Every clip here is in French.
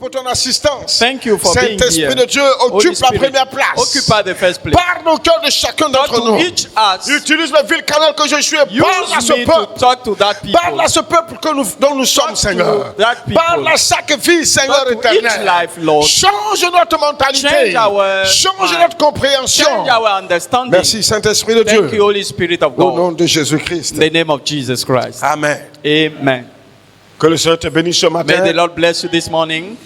pour ton assistance. Thank you for being Saint-Esprit here. de Dieu, Holy occupe la Spirit, première place. occupy the first place. Parle au cœur de chacun Talk d'entre to nous. each us. Utilise le vil canal que je suis et parle à Use ce me to peuple. talk to that people. Parle à ce peuple dont nous sommes, Talk Seigneur. to that people. Parle à chaque vie, Seigneur Talk to each éternel. life, Lord. Change notre mentalité. Change mind. notre compréhension. Change our understanding. Merci, Saint-Esprit de Thank you, Dieu. Holy Spirit of Au God. nom de Jésus-Christ. In the name of Jesus Christ. Amen. Amen. Que le Seigneur te bénisse ce May the matin. Lord bless you this morning.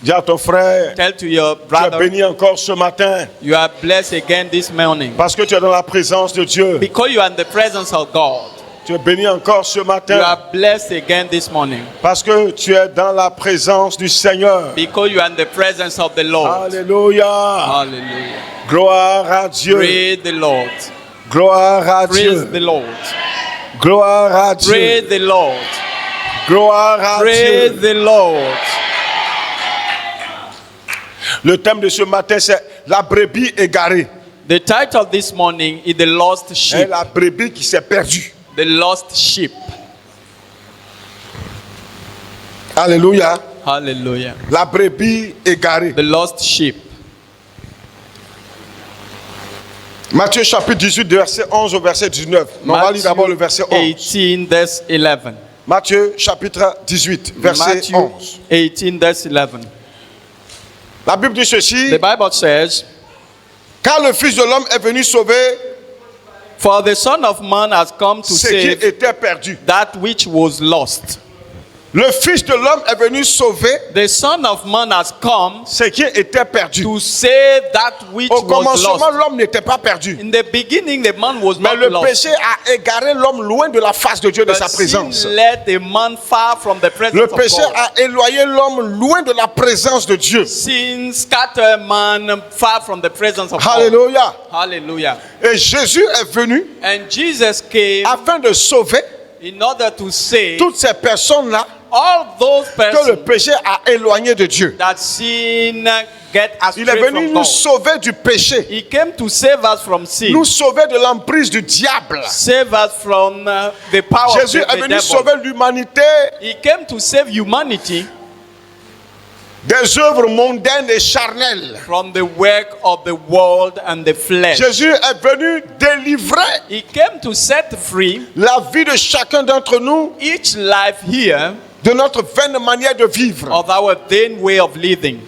Dis à ton frère, Tell to your tu es brother, béni encore ce matin you are blessed again this morning. parce que tu es dans la présence de Dieu. Because you are in the presence of God. Tu es béni encore ce You matin are blessed again this morning. parce que tu es dans la présence du Seigneur. Because you are in the presence of the Lord. Alléluia. Hallelujah. Gloire à Dieu. Praise the Lord. Gloire à Praise Dieu. the Lord. Gloire à Praise Dieu. the Lord. Gloire à Praise Dieu. the Lord. Le thème de ce matin, c'est la brebis égarée. The title this morning is The Lost C'est Sheep. la brebis qui s'est perdue. The Lost Sheep. Alléluia. Hallelujah. La brebis égarée. The Lost Sheep. Matthieu chapitre 18, du verset 11 au verset 19. On va lire d'abord le verset 11. 18, verse 11. Matthieu chapitre 18, verset Matthew 11. 18, verse 11. La Bible dit ceci. The Bible says, Car le Fils de l'homme est venu sauver For the Son of Man has come to ce qui save était perdu. that which was lost. Le Fils de l'homme est venu sauver The Son of Man has come ce qui était perdu. to save that which Au was commencement, lost. l'homme n'était pas perdu. In the beginning, the man was Mais not le lost. péché a égaré l'homme loin de la face de Dieu, de But sa présence. sin led the man far from the presence Le of péché God. a éloigné l'homme loin de la présence de Dieu. Sin scattered man far from the presence of God. Alléluia. Hallelujah. Et Jésus est venu And Jesus came afin de sauver in order to save toutes ces personnes-là all those que le persons péché a éloigné de Dieu. that sin get Il est astray venu from nous God. sauver du péché, He came to save us from sin. nous sauver de l'emprise du diable. Save us from the power Jésus of est the venu devil. sauver l'humanité He came to save humanity des œuvres mondaines et charnelles. from the work of the world and the flesh. Jésus est venu délivrer He came to set free la vie de chacun d'entre nous each life here de notre vaine manière de vivre. of our vain way of living.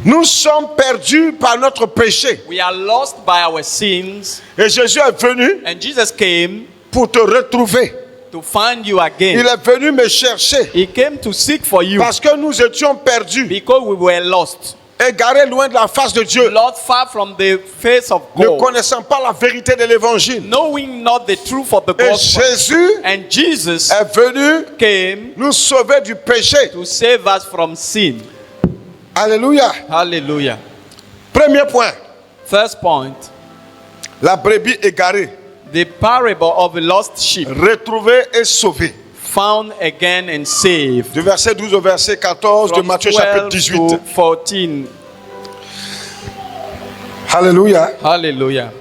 Nous sommes perdus par notre péché. We are lost by our sins, Et Jésus est venu and Jesus came pour te retrouver. to find you Il again. est venu me chercher He came to seek for you parce que nous étions perdus, because we were lost. égarés loin de la face de Dieu, Lost far from the face of ne God, connaissant pas la vérité de l'évangile. knowing not the truth of the Et gospel. Jésus And Jesus est venu came nous sauver du péché. to save us from sin. Alléluia. Hallelujah. Premier point, First point, la brebis égarée, the parable of the lost sheep, retrouvée et sauvée. found again and saved. Du verset 12 au verset 14 de From Matthieu 12 chapitre to 18. 14. Alléluia. Hallelujah.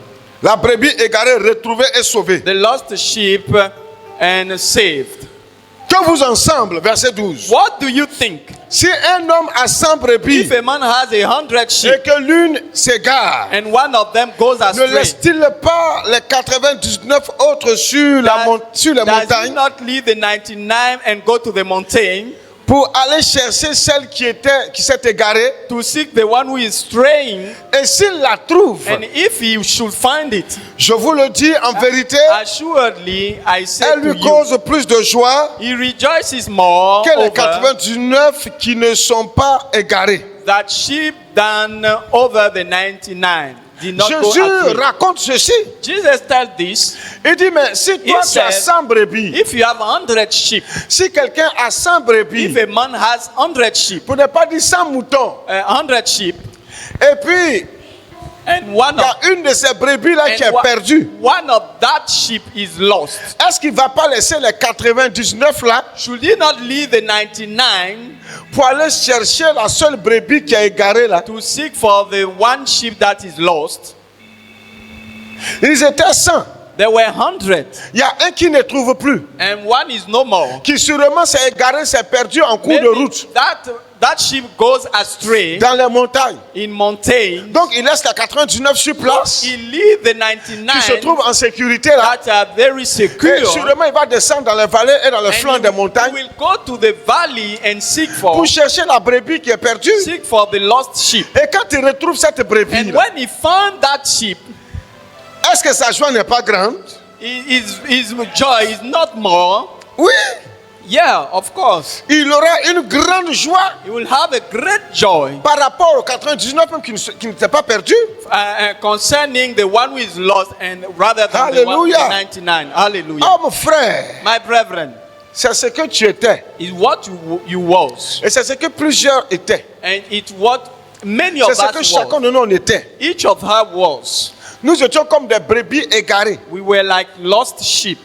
La brebis égarée, retrouvée et sauvée. The lost sheep and saved. Que vous ensemble, verset 12. What do you think? Si un homme a 100 brebis If a man has 100 sheep et que l'une s'égare, and one of them goes ne astray, laisse-t-il pas les 99 autres sur les does he montagnes not leave the 99 and go to the mountain pour aller chercher celle qui s'est égarée? to seek the one who is straying? Et s'il la trouve, And if he should find it, je vous le dis en vérité, assuredly I say elle to lui you, cause plus de joie he rejoices more que les over 99 qui ne sont pas égarés. that sheep than over the 99 did not go Jésus astray. raconte ceci. Jesus tells this. Il dit, mais si toi He tu as said, 100 brebis, If you have 100 sheep, si quelqu'un a 100 brebis, if a man has 100 sheep, pour ne pas dire 100 moutons, 100 sheep, et puis and il y a une de ces brebis-là qui est perdue, one of that sheep is lost, est-ce qu'il ne va pas laisser les 99 là should he not leave the 99 pour aller chercher la seule brebis qui est égarée là? to seek for the one sheep that is lost? Ils étaient 100. There were 100, Il y a un qui ne trouve plus. and one is no more. Qui sûrement s'est égaré, s'est perdu en cours de Maybe route. that sheep goes astray Dans les montagnes. in mountains. Donc il laisse la 99 sur place. He leaves the Qui se 99 trouve en sécurité là. that are very Et secure. sûrement il va descendre dans les vallées et dans les flancs des And he montagnes. will go to the valley and Pour chercher la brebis qui est perdue. seek for the lost sheep. Et quand il retrouve cette brebis And là, when he found that sheep, est-ce que sa joie n'est pas grande? his joy is not more. Oui. Yeah, of course. Il aura une grande joie He will have a great joy par rapport aux 99 même qui n'étaient pas perdus. concerning the one who is lost and rather than the one who is Hallelujah. 99. Hallelujah. Oh mon frère, My brethren, c'est ce que tu étais. is what you was. Et c'est ce que plusieurs étaient. And it's what many C'est of ce que us chacun was. de nous en était. Each of us was. Nous étions comme des brebis égarées, We were like lost sheep,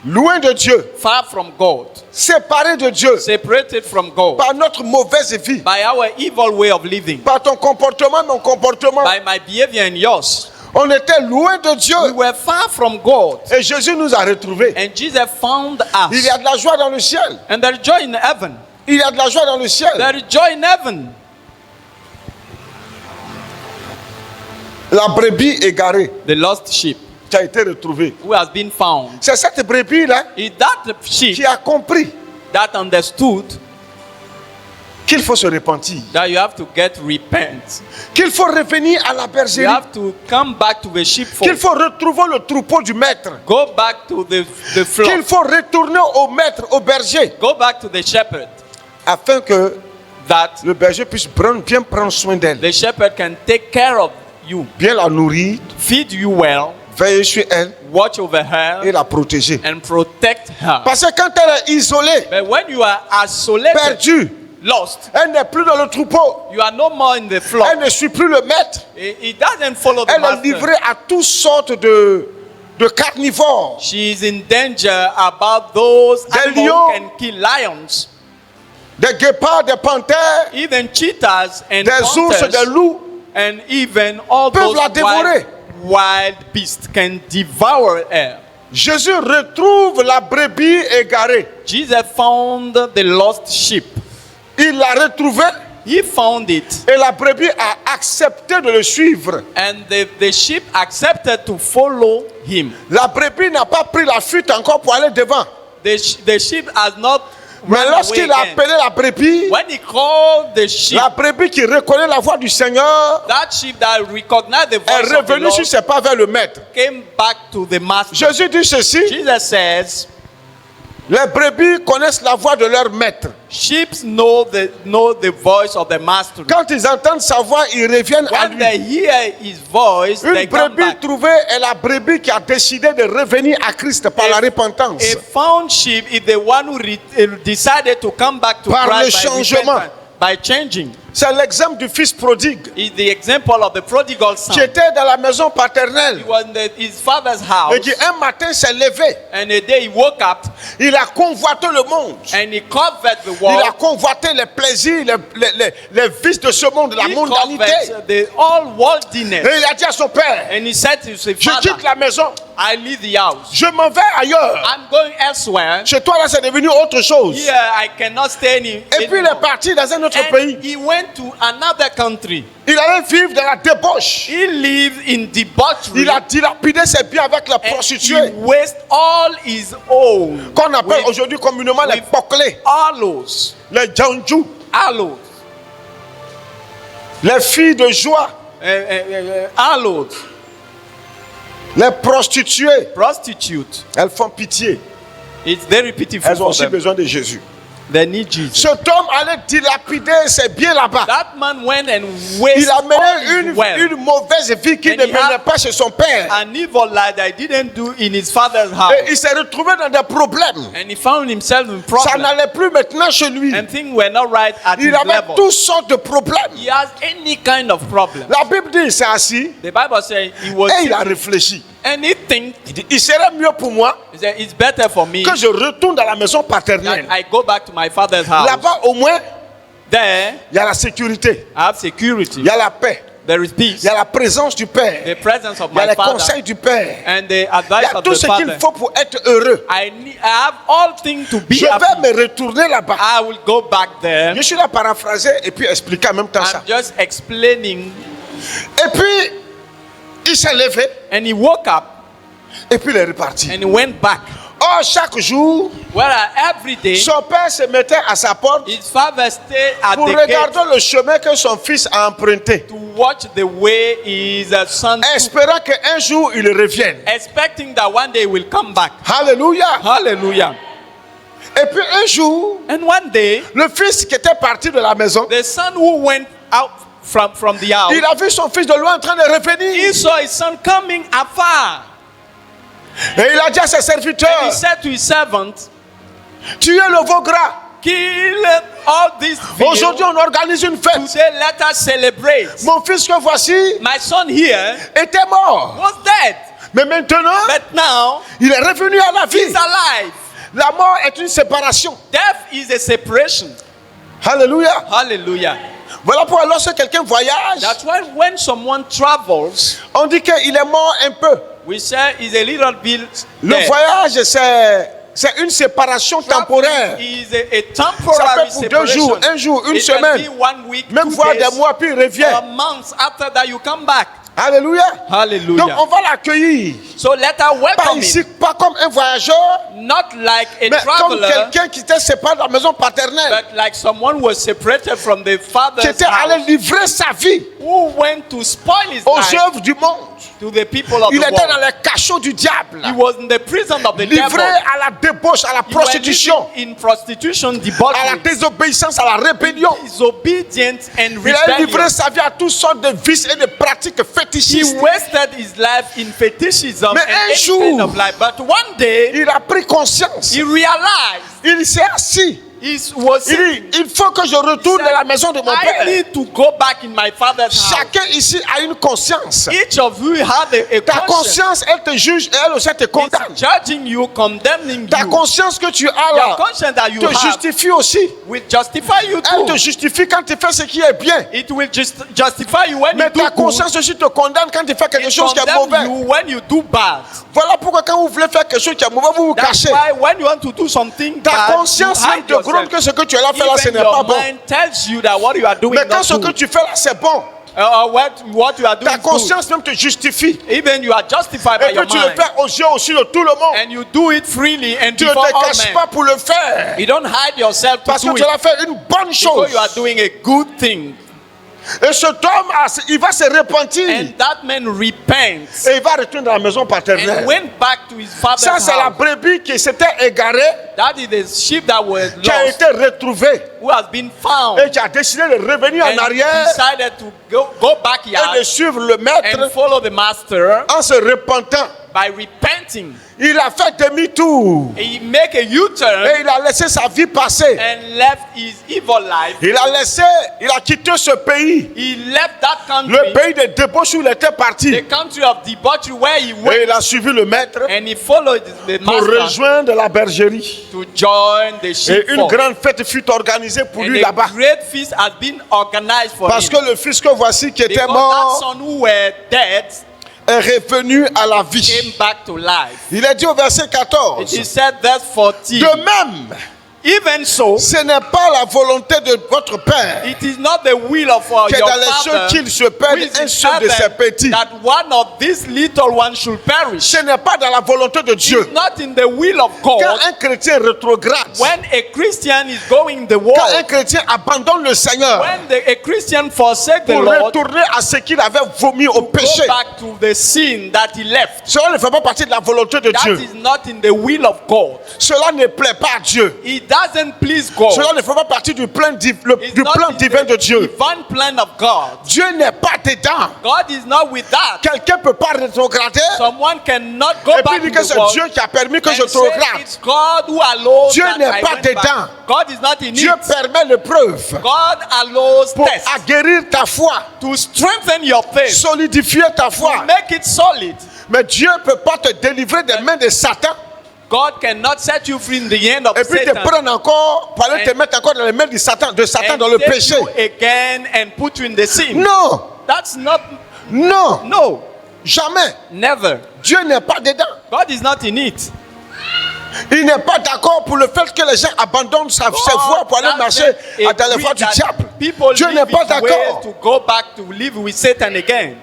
loin de Dieu, far from God, séparés de Dieu separated from God par notre mauvaise vie, by our evil way of living, par ton comportement, mon comportement. by my behavior and yours. On était loin de We Dieu were far from God, et Jésus nous a retrouvés. and Jesus found Il y a us. de la joie dans le ciel. And there is joy in heaven. Il y a de la joie dans le ciel. There is joy in heaven. La brebis égarée The lost sheep qui a été retrouvée. who has been found. C'est cette brebis-là Is that sheep qui a compris that understood qu'il faut se repentir, that you have to repent. qu'il faut revenir à la You bergerie, have to come back to the qu'il sheepfold. faut retrouver le troupeau du maître, Go back to the qu'il flock. faut retourner au maître, au berger, Go back to the shepherd, afin que that le berger puisse bien prendre soin d'elle, the shepherd can take care of you, bien la nourrir, feed you well, veiller sur elle watch over et her, la protéger. and protect her. Parce que quand elle est isolée, But when you are isolated, perdue, lost, elle n'est plus dans le troupeau, you are no more in the flock. elle ne suit plus le maître, He doesn't follow the elle est master. livrée à toutes sortes de carnivores, She is in danger about those Des animals lions. who can kill lions, des guépards, des panthères, even cheetahs and des ours, panthers, des loups. and even all peuvent those la dévorer. wild beasts can devour her. Jésus retrouve la brebis égarée. Jesus found the lost sheep. Il l'a retrouvée He found it, et la brebis a accepté de le suivre. and the sheep accepted to follow him. La brebis n'a pas pris la fuite encore pour aller devant. The sheep has not Mais run away lorsqu'il a again. appelé la brebis, When he called the sheep, la brebis qui reconnaît la voix du Seigneur that sheep that recognized the est voice of the revenue Lord sur ses pas vers le maître. came back to the master. Jésus dit ceci, Jesus says, les brebis connaissent la voix de leur maître. sheep know the voice of the master. Quand ils entendent sa voix, ils reviennent à When they lui. hear his voice, they Une come brebis back. trouvée est la brebis qui a décidé de revenir à Christ par la repentance. A found sheep is the one who decided to come back to Par Christ le by changement. repentance, by changing. C'est l'exemple du fils prodigue Is the example of the prodigal qui son. était dans la maison He paternelle was in his father's house, et qui un matin s'est levé. and a day he woke up Il a convoité le monde. and he covered the Il a world. convoité les plaisirs, les vices de ce monde, la He mondanité. covered the all worldliness, Et il a dit à son père, and he said to his je father, quitte la maison, I leave the house. je m'en vais ailleurs. I'm going elsewhere. Chez toi, là, c'est devenu autre chose. Here I cannot stay Et puis, il est anymore. parti dans un autre And pays. he went to another country. Il allait vivre dans la débauche. He lived in debauchery. Il a dilapidé ses biens avec la And he prostituée, wasted all his own qu'on appelle with aujourd'hui communément les with- poclés, aloes, les djanjou, aloes, les filles de joie, aloes, les prostituées. prostitute. Elles font pitié. It's very pitiful Elles ont for aussi them. besoin de Jésus. They need Jesus. Cet homme allait dilapider ses biens là-bas. That man went and Il wasted a all mené his wealth. une mauvaise vie qu'il And ne he had- menait pas chez son père. An evil life that he didn't do in his father's house. Et il s'est retrouvé dans des problèmes. And he found himself in Ça problems. n'allait plus maintenant chez lui. And things were not right at his Il avait level. toutes sortes de problèmes. He has any kind of problem. La Bible dit, il s'est assis The Bible says he was et il a réfléchi. and he think Il dit, il serait mieux pour moi he said, it's better for me que je retourne dans la maison that paternelle. I go back to my father's house. Là-bas, au moins, There il y a la sécurité, I have security. il y a la paix, there is Il peace. y a la présence du Père. The presence of Il y a my les Father conseils du Père. and the Il advice y a of tout the ce qu'il Father. faut pour être heureux. I have all things to be Je vais happy. me retourner là-bas. I will go back there. Je suis là paraphraser et puis expliquer en même temps ça. I'm just explaining. Et puis, il s'est levé And he woke up et puis il est reparti. and he went back. Or, chaque jour, Where every day son père se mettait à sa porte his father stayed at pour the gate regarder le chemin que son fils a emprunté, to watch the way his son took, espérant qu'un jour il revienne. expecting that one day he will come back. Alléluia. Hallelujah. Et puis un jour, And one day, le fils qui était parti de la maison, the son who went out from the house, il a vu son fils de loin en train de he revenir. saw his son coming afar. Et il a dit à ses And he serviteurs, said to his servant, tuez le veau gras. kill all this veal. Aujourd'hui, on organise une fête. Today let us celebrate. Mon fils que voici My son here était mort. was dead, Mais maintenant, but now il est revenu à la vie. he's alive. La mort est une séparation. Death is a separation. Alléluia. Hallelujah. Voilà pourquoi lorsque quelqu'un voyage, That's why when someone travels, on dit qu'il est mort un peu. we say is a little bit Le dead. voyage, c'est une séparation temporaire. Is a Ça temporary fait pour 2 jours, separation. 1 jour, 1 It can semaine, be 1 week, même 2 voire days, des mois, puis il revient. or months after that you come back. Alléluia. Hallelujah. Donc on va l'accueillir. So let us Pas welcome ici, him, pas comme un voyageur, not like a mais comme traveler, quelqu'un qui était séparé de la maison paternelle, but like someone who was separated from the qui father's était allé house, livrer sa vie who went to spoil his aux life œuvres du monde. to the people of Il the était dans world. les cachots du diable, He was in the prison of the livré devil. à la débauche, à la He was prostitution, living in prostitution, à la debauchery, désobéissance, à la rébellion. disobedience, and Il a livré rebellion. sa vie à toutes sortes de vices et de pratiques He fétichistes. wasted his life in fetishism Mais and un any jour, kind of life. But one day, Il a pris conscience. he realized Il s'est assis. he was Il dit, il faut que je retourne dans la maison de mon I père. need to go back in my father's house. Chacun ici a une conscience. Each of you have a Ta conscience. conscience, elle te juge et elle aussi te condamne. It's judging you, condemning Ta you. conscience que tu as Your là conscience that you te have justifie aussi. will justify you Elle te too. justifie quand tu fais ce qui est bien. It will justify you when Mais you do ta good. conscience aussi te condamne quand tu fais quelque It chose qui est condemns mauvais. you when you do bad. Voilà pourquoi quand vous voulez faire quelque chose qui est mauvais, vous vous That's cachez. why when you want to do something Ta bad, conscience you même hide te gronde que yourself. ce que tu es là faire là, ce Even n'est pas your bon. mind tells you that what you are doing Mais quand not ce que good. tu fais là, c'est bon. What you are doing Ta is good. conscience même te justifie. Even you are justified by Et your puis tu le mind. fais aux yeux aussi de tout le monde. And you do it freely and Tu ne before te all caches men. pas pour le faire. You don't hide yourself to Parce que do tu it as fait une bonne chose. because you are doing a good thing. Et cet homme, il va se repentir. And that man repents Et il va retourner dans la maison paternelle. and went back to his father's Ça, c'est la house. brebis qui s'était égarée, That is the sheep that was qui a lost, été retrouvée who has been found, et qui a décidé de revenir en and arrière decided to go et de backyard suivre le and maître follow the master en se repentant. by repenting. Il a fait demi-tour He make a U-turn et il a laissé sa vie passer. and left his evil life. Il a quitté ce pays, He left that country, le pays de débauche où il était parti. the country of debauchery where he Et went, il a suivi le maître and he followed the pour master rejoindre la bergerie. to join the Et sheep une flock. grande fête fut organisée pour And lui a là-bas. great feast has been organized for Parce him. que le fils que voici qui était Because that mort son who were dead est revenu à la vie. came back to life. Il est dit au verset 14. It is said verse 14. De même, Even so, ce n'est pas la volonté de votre Père it is not the will of que your dans les cieux Father qu'il se perde who is un in seul de ses heaven petits. that one of these little ones should perish. Ce n'est pas dans la volonté de Dieu. It's not in the will of Quand God. un chrétien rétrograde, When a Christian is going the quand un world, chrétien abandonne le Seigneur when a Christian forsake the pour Lord, retourner à ce qu'il avait vomi au go péché, back to the sin that he left. cela ne fait pas partie de la volonté de That Dieu. is not in the will of God. Cela ne plaît pas à Dieu. It doesn't please God. Cela ne fait pas partie du plan, It's du not plan in divin the de Dieu. divine plan of God. Dieu n'est pas dedans. God is not with that. Quelqu'un ne peut pas rétrograder Someone cannot go et puis back dire in que the c'est world Dieu qui a permis que and je say rétrograde. it's God who allows Dieu that n'est I pas went dedans. back. God is not in Dieu it. permet l'épreuve God allows pour tests aguerrir ta foi, to strengthen your faith, solidifier ta foi. make it solid. Mais Dieu ne peut pas te délivrer des mains de Satan God cannot set you free in the hand of et puis te Satan prendre encore, pour aller te mettre encore dans les mains de Satan and dans le take péché. you again and put you in the sin. Non, That's not, Non, no, jamais. never. Dieu n'est pas dedans. God is not in it. Il n'est pas d'accord pour le fait que les gens abandonnent ses voies pour aller marcher dans les voies du diable. Dieu n'est pas d'accord. To go back to live with Satan again.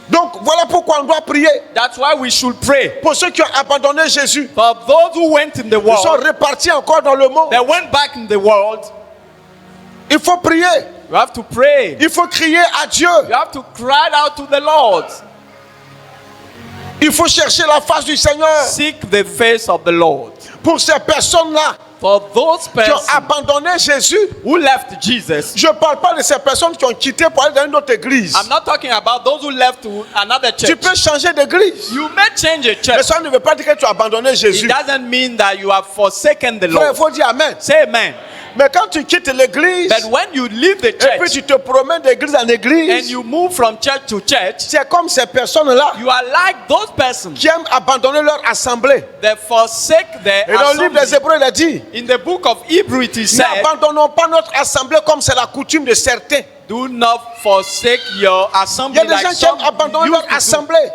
Donc voilà pourquoi on doit prier. That's why we should pray. Pour ceux qui ont abandonné Jésus, For those who went in the ils sont world, répartis encore dans le monde. they went back in the world. Il faut prier. You have to pray. Il faut crier à Dieu. You have to cry out to the Lord. Il faut chercher la face du Seigneur. Seek the face of the Lord. Pour ces personnes-là For those qui ont persons abandonné Jésus, who left Jesus, je ne parle pas de ces personnes qui ont quitté pour aller dans une autre église. I'm not talking about those who left to another Tu church. peux changer d'église. You may change a Mais church. ça ne veut pas dire que tu as abandonné Jésus. It doesn't mean that you have forsaken the Frère, il Lord. faut dire Amen. Say amen. Mais quand tu quittes l'église, But when you leave the et puis church tu te promènes d'église en and église, you move from church to church, c'est comme ces personnes-là you are like those persons qui aiment abandonner leur assemblée. that forsake their Et dans le livre des assembly. Hébreux, il a dit, In the book of Hebrew, it is said, n'abandonnons pas notre assemblée comme c'est la coutume de certains. do not forsake your Il y assembly a des like gens qui aiment some abandonner used leur to do. assemblée.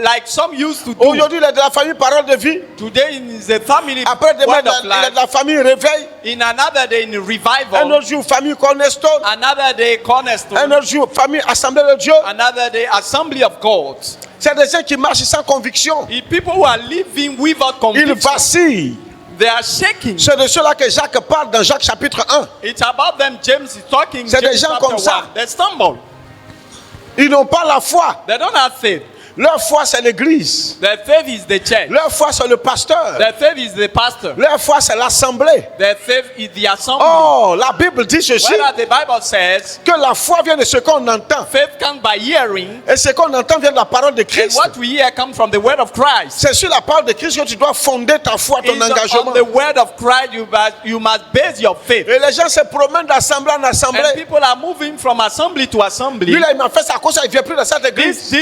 Like some used to do. Aujourd'hui, il est de la famille Parole de Vie. Today in the family Après, demain, word of il est de life. la famille Réveil. In another day in Un revival. autre jour, famille Cornerstone. Another day Un cornerstone. autre jour, famille Assemblée de Dieu. Another day assembly of God. C'est des gens qui marchent sans conviction. The people who are living without Ils conviction, vacillent. they are shaking. C'est de cela que Jacques parle dans Jacques chapitre 1. It's about them. James is talking. C'est des James gens chapter comme ça. 1. They stumble. Ils n'ont pas la foi. They don't have faith. Leur foi, c'est l'église. Their faith is the church. Leur foi, c'est le pasteur. Their faith is the pastor. Leur foi, c'est l'assemblée. Their faith is the assembly. Oh, la Bible dit ceci, Whereas the Bible says, que la foi vient de ce qu'on entend. faith comes by hearing, Et ce qu'on entend vient de la parole de and Christ. what we hear comes from the word of Christ. C'est sur la parole de Christ que tu dois fonder ta foi, ton It's engagement. on the word of Christ you must base your faith. Et les gens se promènent d'assemblée en And assemblée. people are moving from assembly to assembly. Lui, là, il m'a fait ça à cause ça, il ne vient plus dans cette église.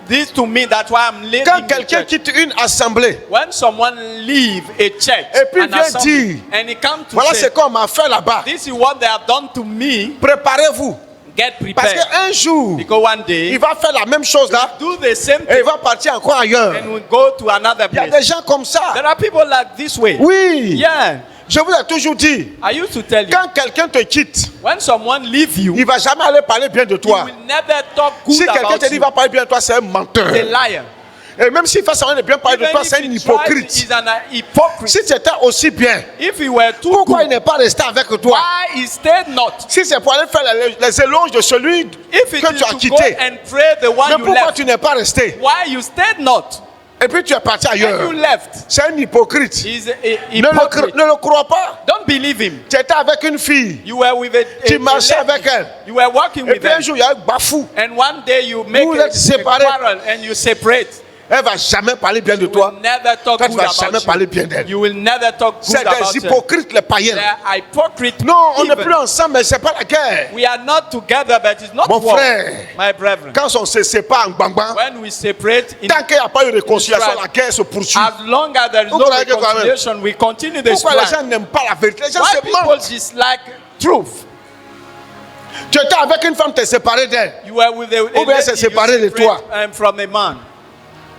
This to me, that's why I'm leading Quand the quelqu'un church. quitte une assemblée, When someone leave a church Et puis an vient assembly, dire, and he comes to voilà say, ce qu'on m'a fait là-bas. this is what they have done to me, Préparez-vous. get Parce prepared. qu'un jour, Because one day, il va faire la même chose là. do the same Et thing il va partir encore ailleurs. and will go to another Il y a place. des gens comme ça. There are people like this way. Oui. Yeah. Je vous ai toujours dit, I used to tell you, quand quelqu'un te quitte, when someone leave you, il ne va jamais aller parler bien de he toi. will never talk good Si quelqu'un about te dit qu'il you. va parler bien de toi, c'est un menteur. He's a liar. Et même s'il fait semblant de bien parler de Even toi, if c'est un he tries, hypocrite. he's an hypocrite. Si tu étais aussi bien, If he were too pourquoi il good, n'est pas resté avec toi? why he stayed not? Si c'est pour aller faire les éloges de celui If it que is tu as to go quitté, and pray the one mais you pourquoi left, tu n'es pas resté? why you stayed not? Et puis tu es parti And ailleurs. you left. C'est un hypocrite. He's a Ne hypocrite. le crois pas. Don't believe him. Tu étais avec une fille. You were with Tu a marchais lady. avec elle. You were walking Et with puis un them. jour, il y a un bafou. And one day you make Vous a êtes séparés. quarrel and you separate. Elle va jamais parler bien de You toi. will never talk Toi, tu good vas jamais about parler you. bien d'elle. You will never talk good C'est about des her. hypocrites, les païens. They are hypocrite. Non, on n'est even. plus ensemble, mais c'est pas la guerre. We are not together, but it's not Mon war. frère. My brethren. Quand on se sépare en bang-bang, When we separate, in, tant qu'il n'y a pas eu de réconciliation, Right. la guerre se poursuit. as long as there is no Vous croyez que quand même? reconciliation, we continue the Pourquoi les strife. gens n'aiment pas la vérité? Les gens Why se people mentent. dislike truth? Tu étais avec une femme, tu es séparé d'elle. You were with a Ou bien lady, c'est you séparé de separate, toi. from a man.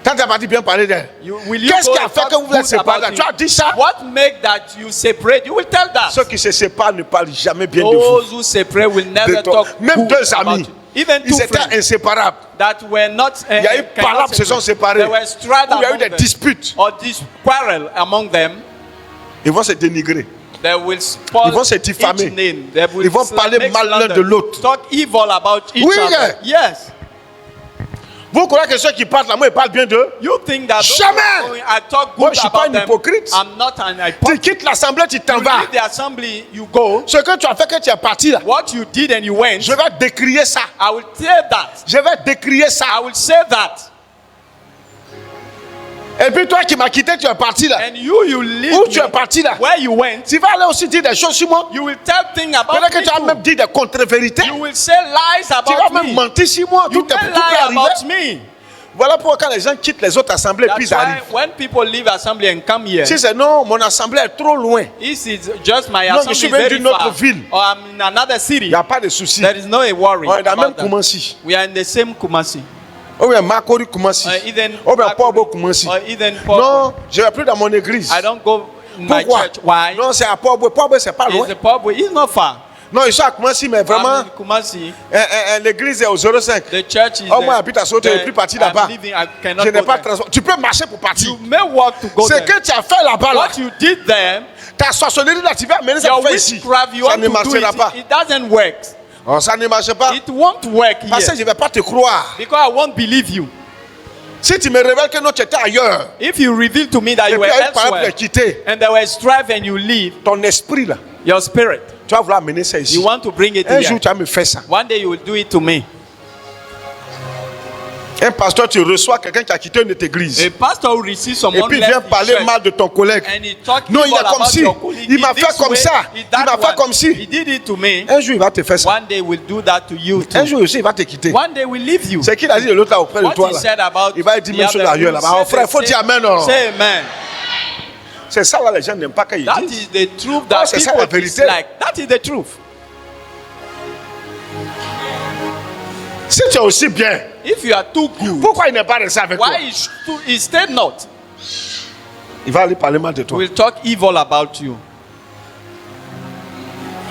Quand tu as parti bien parler d'elle. Will you Qu'est-ce go qui a and fait talk que vous vous êtes good séparés? about Tu as him? dit ça? What make that you separate? You will tell that. Ceux qui se séparent ne parlent jamais bien de vous. Those who separate will never De toi. talk Même good deux about amis, you. Even two ils étaient friends inséparables. that were not Il y a eu cannot palabres se sont séparés. There were strife Il y a eu among des them. disputes. Or this quarrel among them. Ils vont se dénigrer. They will spoil Ils vont se diffamer. each name. They will Ils vont parler make mal l'un slander. de l'autre. Talk evil about each Oui, other. Yes. Vous croyez que ceux qui parlent là, moi, ils parlent bien d'eux? You think that those Jamais. who are going, I talk Moi, good je suis pas about un them. hypocrite. I'm not an Tu hypocrite. quittes l'assemblée, tu t'en You vas. leave the assembly, you go. Ce que tu as fait, que tu es parti là, What you did and you went, je vais décrier ça. I will tell that. Je vais décrier ça. I will say that. Et puis toi qui m'as quitté, tu es parti là. And you leave Où tu es me, parti là? where you went, Tu vas aller aussi dire des choses sur moi. you will tell things about Peut-être que me tu vas too. même dire des contre-vérités. You will say lies Tu vas about même me. mentir sur moi. You Tout est may tout peut lie arriver. about me. Voilà pourquoi quand les gens quittent les autres assemblées, puis That's ils why arrivent. when people leave assembly and come here, Si c'est non, mon assemblée est trop loin, this is just my Non, je assembly suis is même very d'une autre far, ville. or I'm in another il city. n'y a pas de souci. There is no a worry On est dans le même about that. Koumassi. We are in the same Kumasi. Ou bien Makori Koumassi. Eden Ou bien Porbo Koumassi. or Eden Port. Non, je ne vais plus dans mon église. I don't go in my Pourquoi? church. Why? Non, c'est à Porbo. Porbo, c'est pas loin. It's a pub. It's not far. Non, ils sont à Koumassi, mais vraiment, I'm in Kumasi. l'église est au 05. The church is Oh, moi, j'habite à Soto, je ne plus partir là-bas. Je n'ai pas de transport. Tu peux marcher pour partir. You may walk to go C'est there. que tu as fait là-bas, là. What you did there, Ta sorcellerie là, tu vas amener ça your pour faire ici. witchcraft, you Ça want ne to do marchera pas. it. It doesn't work. Oh, ça ne marche pas. It won't work Parce que here je ne vais pas te croire. because I won't believe you. Si tu me révèles que non, tu étais ailleurs, If you reveal to me that et you puis were il y a une parole pour elsewhere te quitter, and there were strife and you leave, ton esprit là, your spirit, tu vas vouloir amener ça ici. you want to bring it Un here. jour, tu vas me faire ça. One day you will do it to me. Un pasteur, tu reçois quelqu'un qui a quitté une de tes églises. A pastor will receive Et someone puis il vient left his parler church mal de ton collègue. and he talk Non, il evil est comme about si. your colleague. Il m'a He fait this comme way, ça. he Il that m'a fait one. comme si. He did it to me. Un jour, il va te faire ça. One day will do that to you too. Un jour aussi, il va te quitter. One day will leave you. C'est qu'il a dit de l'autre là auprès de What toi he là. said about Il va dire the même chose other ailleurs people, là-bas. Oh, say frère, the faut dire same. amen. Non. Say amen. C'est ça là, les gens n'aiment pas quand ils That disent. is the truth Oh, that c'est ça, people la vérité. dislike. That is the truth. Si tu es aussi bien, If you are too good, pourquoi il n'est pas resté avec toi? why he stayed not? Il va aller parler mal de toi. Will talk evil about you.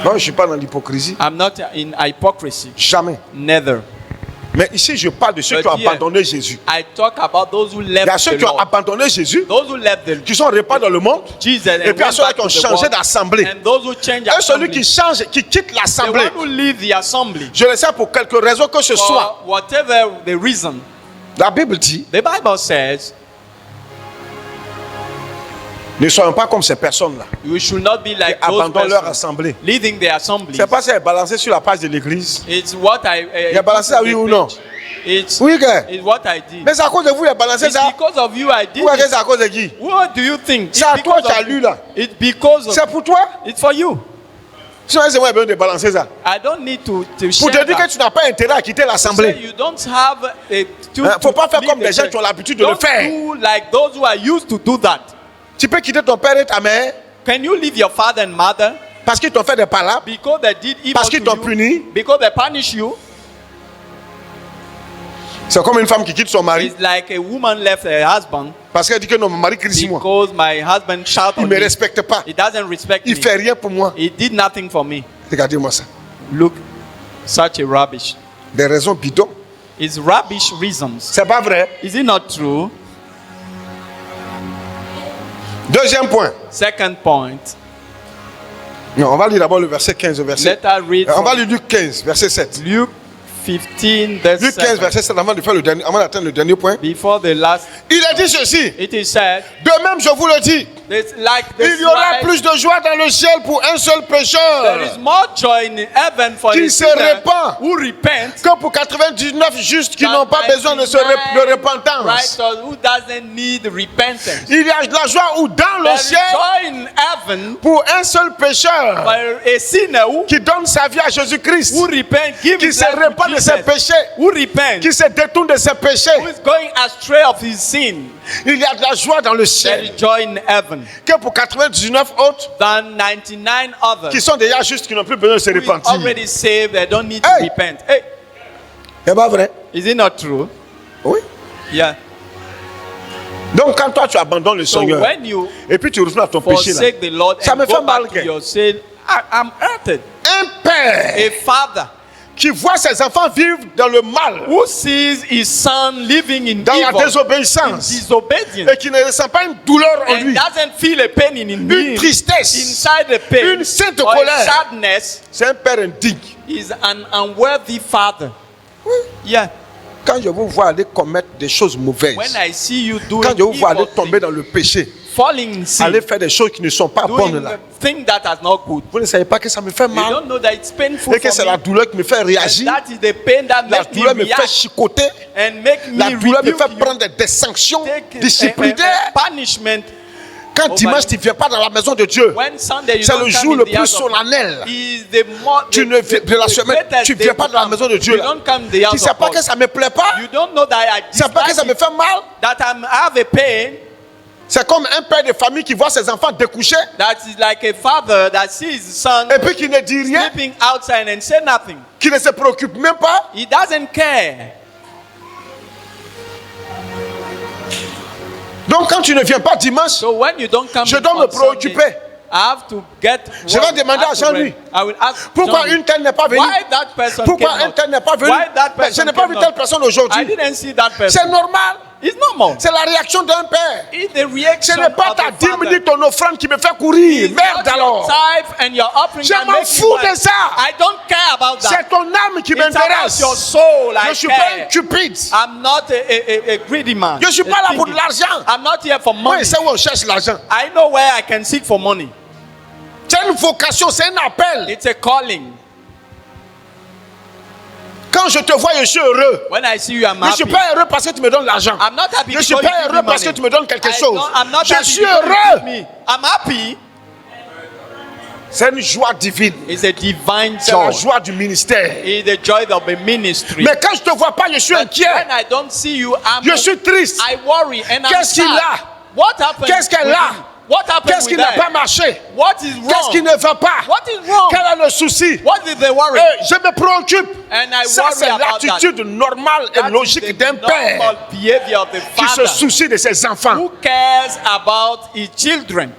Non, je ne suis pas dans l'hypocrisie. I'm not in hypocrisy. Jamais. Neither. Mais ici, je parle de ceux But qui ont here, abandonné Jésus. I talk about those who Il y a left ceux the qui ont Lord. abandonné Jésus, Those who left the qui sont répandus dans le monde. Jesus Et and puis il y a went ceux back qui ont to the changé world. d'assemblée. And those who change Et celui assembly. qui change, qui quitte The l'assemblée. one who leave the assembly. Je le sais pour quelque raison que ce soit. For whatever the reason, La Bible dit, the Bible says ne soyons pas comme ces personnes-là. you should not be like Qui those abandonnent leur persons assemblée. leading the assembly. C'est pas ça, est balancé sur la page de l'église. It's what I. Il a balancé ça, oui ou non? It's, Oui, gars. it's what I did. Mais c'est à cause de vous, il a balancé It's ça. because of you I did Ou est-ce que it. c'est à cause de qui? What do you think? C'est à It's toi because qui as of- lu là. It's because of. C'est pour toi. It's for you. Sinon, c'est moi qui ai besoin de balancer ça. I don't need to Pour share te dire that. que tu n'as pas intérêt à quitter Say l'assemblée. you don't have a Faut pas faire leave comme the les gens church. qui ont l'habitude de le Don't faire. do like those who are used to do that. Tu peux quitter ton père et ta mère Can you leave your father and mother parce qu'ils t'ont fait des palabres, because they did evil parce qu'ils to t'ont you? puni. Because they punish you? C'est comme une femme qui quitte son mari It's like a woman left her husband parce qu'elle dit que non, mon mari crie sur moi. because my husband shout Il on ne me me. respecte pas. He doesn't respect Il me. fait rien pour moi. He did nothing for me. Regardez-moi ça. Look, such a rubbish. Des raisons bidons. It's rubbish reasons. C'est pas vrai. Is it not true? Deuxième point. Second point. Non, on va lire d'abord le verset 15 au verset. Let us read On va from lire Luc 15, verset 7. Luke 15, verse Luc 15, 7. verset 7, avant de faire le dernier, avant d'atteindre le dernier point. Before the last, Il a dit ceci. it is said, De même, je vous le dis, it's like il this y aura wise, plus de joie dans le ciel pour un seul there pécheur is more joy in heaven for Qui a se sinner répand. who repent que pour 99 justes qui than n'ont pas besoin de 99 de repentance. righteous who doesn't need repentance. Il y a de la joie ou dans There le is ciel joy in heaven pour un seul pécheur for a sinner qui donne sa vie à Jésus-Christ, who repent, give qui his se life to répand de ses Jesus, péchés, who repent, qui se détourne de ses who péchés. is going astray of his sin. Il y a de la joie dans le There ciel is joy in heaven que pour 99 autres than 99 others qui sont déjà justes, qui n'ont plus besoin de se who is repentir. already saved. They don't need to Hey. repent. Hey, C'est pas vrai? is it not true? Oui. Yeah. Donc quand toi tu abandonnes le So Seigneur when you et puis tu retournes à ton péché là, forsake the Lord ça me and fait go mal. back to your sin, I'm hurted. Un père A father qui voit ses enfants vivre dans le mal, who sees his son living in dans la evil, in désobéissance, disobedience, et qui ne ressent pas une douleur en and lui, doesn't feel a pain in une him, tristesse, inside the pain, une sainte or a colère, sadness, c'est un père indigne. is an unworthy father. Yeah. Quand je vous vois aller commettre des choses mauvaises, When I see you doing quand je vous vois aller evil tomber things, dans le péché, falling in sin, aller faire des choses qui ne sont pas bonnes doing là, the thing that is not good, vous ne savez pas que ça me fait you mal don't know that it's painful et que c'est for la me. douleur qui me fait And réagir, that is the pain that la makes me douleur me fait react chicoter, and make la me douleur me rebuke fait you, prendre des sanctions take disciplinaires. a punishment. Quand dimanche tu ne viens pas dans la maison de Dieu, c'est le jour le plus solennel de la semaine. Tu ne viens pas dans la maison de Dieu. Là. Tu ne sais pas que ça ne me plaît pas. Tu ne sais pas que ça me fait mal. C'est comme un père de famille qui voit ses enfants découcher. Et puis qui ne dit rien. Qui ne se préoccupe même pas. He doesn't care. Donc quand tu ne viens pas dimanche, je dois me préoccuper. Je vais demander à Jean-Louis, pourquoi une telle n'est pas venue? Pourquoi un tel n'est pas venu? Je n'ai pas vu telle personne aujourd'hui. C'est normal. C'est la réaction d'un père. Ce n'est pas ta 10 minutes ton offrande qui me fait courir. Merde alors. Je m'en fous de ça. C'est ton âme qui m'intéresse. Je ne suis pas un cupide. Je ne suis pas là pour de l'argent. Moi, je sais où on cherche l'argent. I know where I can seek for money. C'est une vocation, c'est un appel. It's a calling. Quand je te vois, je suis heureux. When I see you, I'm happy. Je ne suis pas heureux parce que tu me donnes l'argent. Je ne suis pas heureux parce que tu me donnes quelque chose. Je suis heureux. I'm happy. C'est une joie divine. It's a divine joy. C'est la joie du ministère. It's the joy of the ministry. Mais quand je ne te vois pas, je suis inquiet. When I don't see you, je suis triste. I worry and I'm sad. Qu'est-ce qu'il a? What happened? Qu'est-ce qu'elle a? Qu'est-ce qui n'a pas marché? What is wrong? Qu'est-ce qui ne va pas? What is wrong? Quel est le souci? What is the worry? Je me préoccupe. And I ça, worry c'est l'attitude normale et logique d'un père qui se soucie de ses enfants. Who cares about his children?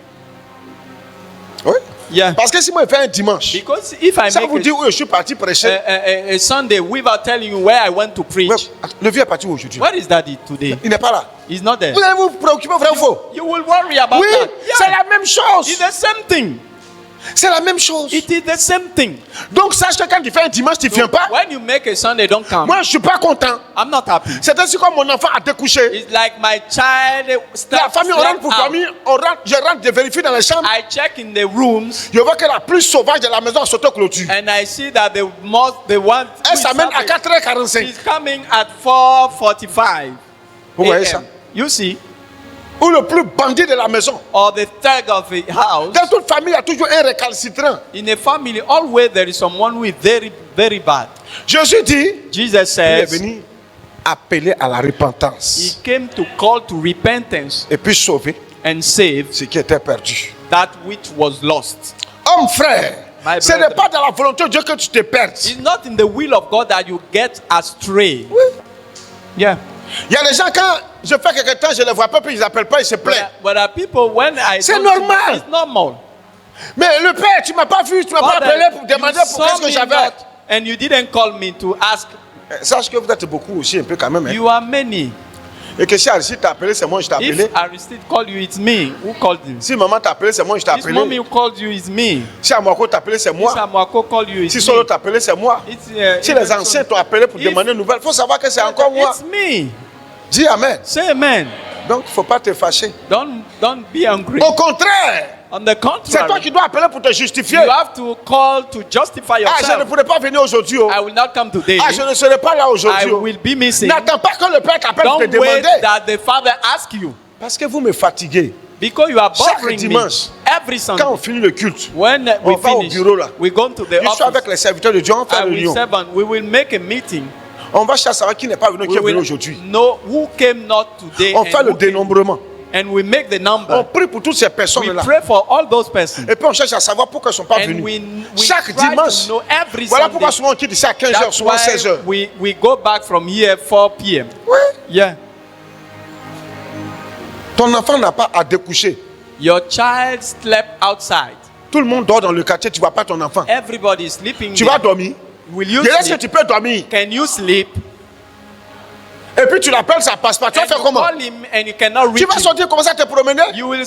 Oui. Yeah. Parce que si moi je fais un dimanche, because if I ça make vous dit où je suis parti prêcher. A Sunday without telling you where I went to preach. Le vieux est parti aujourd'hui. Where is daddy today? Il n'est pas là. He's not there. Vous allez vous préoccuper, vrai ou faux? You will worry about oui, that. Yeah. C'est la même chose. It's the same thing. C'est la même chose. It is the same thing. Donc sache que quand tu fais un dimanche, tu ne viens pas. When you make a Sunday, don't come. Moi, je suis pas content. I'm not happy. C'est ainsi comme mon enfant a découché. It's like my child. La famille, on rentre pour dormir. Je rentre, je vérifie dans les chambres. I check in the rooms. Je vois que la plus sauvage de la maison s'auto-clôture. And I see that the one. Elle s'amène à 4h45. She's coming at 4:45. Vous voyez ça? You see? Ou le plus bandit de la maison. Or the thug of the house. Dans toute famille, il y a toujours un récalcitrant. In a family, always there is someone who is very, very bad. Jésus dit, Jesus says, il est venu appeler à la repentance. He came to call to repentance. Et puis sauver and save ce qui était perdu. That which was lost. Homme frère, ce n'est pas dans la volonté de Dieu que tu te perds. It's not in the will of God that you get astray. Oui. Yeah. Il y a des gens, quand je fais quelque temps, je ne les vois pas, puis ils n'appellent pas, ils se plaignent. C'est normal. It's normal. Mais le père, tu ne m'as pas vu, tu ne m'as pas appelé pour demander pour qu'est-ce que j'avais. And you didn't call me to ask. Sache que vous êtes beaucoup aussi, un peu quand même. Hein. You are many. Et que si Aristide t'a appelé, c'est moi je t'ai appelé. If Aristide called you, it's me who called you. Si maman t'a appelé, c'est moi je t'ai appelé. If mommy who called you, it's me. Si Amwako t'a appelé, c'est moi. If Amwako called you, it's si Solo t'a appelé, c'est moi. Si les anciens t'ont appelé pour demander une nouvelle, il faut savoir que c'est encore moi. It's me. Dis amen. Say amen. Donc, il ne faut pas te fâcher. Don't be angry. Au contraire. On the contrary. C'est toi qui dois appeler pour te justifier. You have to call to justify yourself. Ah, je ne pourrais pas venir aujourd'hui. Oh. I will not come today. Ah, je ne serai pas là aujourd'hui. I will be missing. N'attends pas que le Père t'appelle pour te demander. Don't wait that the Father ask you. Parce que vous me fatiguez. Because you are bothering Chaque dimanche, me. Every Sunday. Quand on finit le culte, when on we va finish, au bureau là. We go to the office. Je suis avec les serviteurs de Dieu, on fait une réunion. We will make a meeting. On va chercher savoir qui n'est pas venu, qui est venu aujourd'hui. Know who came not today. On fait le dénombrement. And we make the number. On prie pour toutes ces personnes-là. We pray for all those persons. Et puis on cherche à savoir pourquoi ils ne sont pas venus. Chaque dimanche, voilà pourquoi souvent on quitte ici à 15h, souvent 16h. We go back from here 4 p.m. Oui. Yeah. Ton enfant n'a pas à découcher. Your child slept outside. Tout le monde dort dans le quartier, tu ne vois pas ton enfant. Everybody is sleeping. Tu vas dormir. Will you sleep? Est-ce que tu peux dormir? Can you sleep? Et puis tu l'appelles, ça passe pas. Tu vas faire comment? Tu vas sortir, commencer à te promener. You will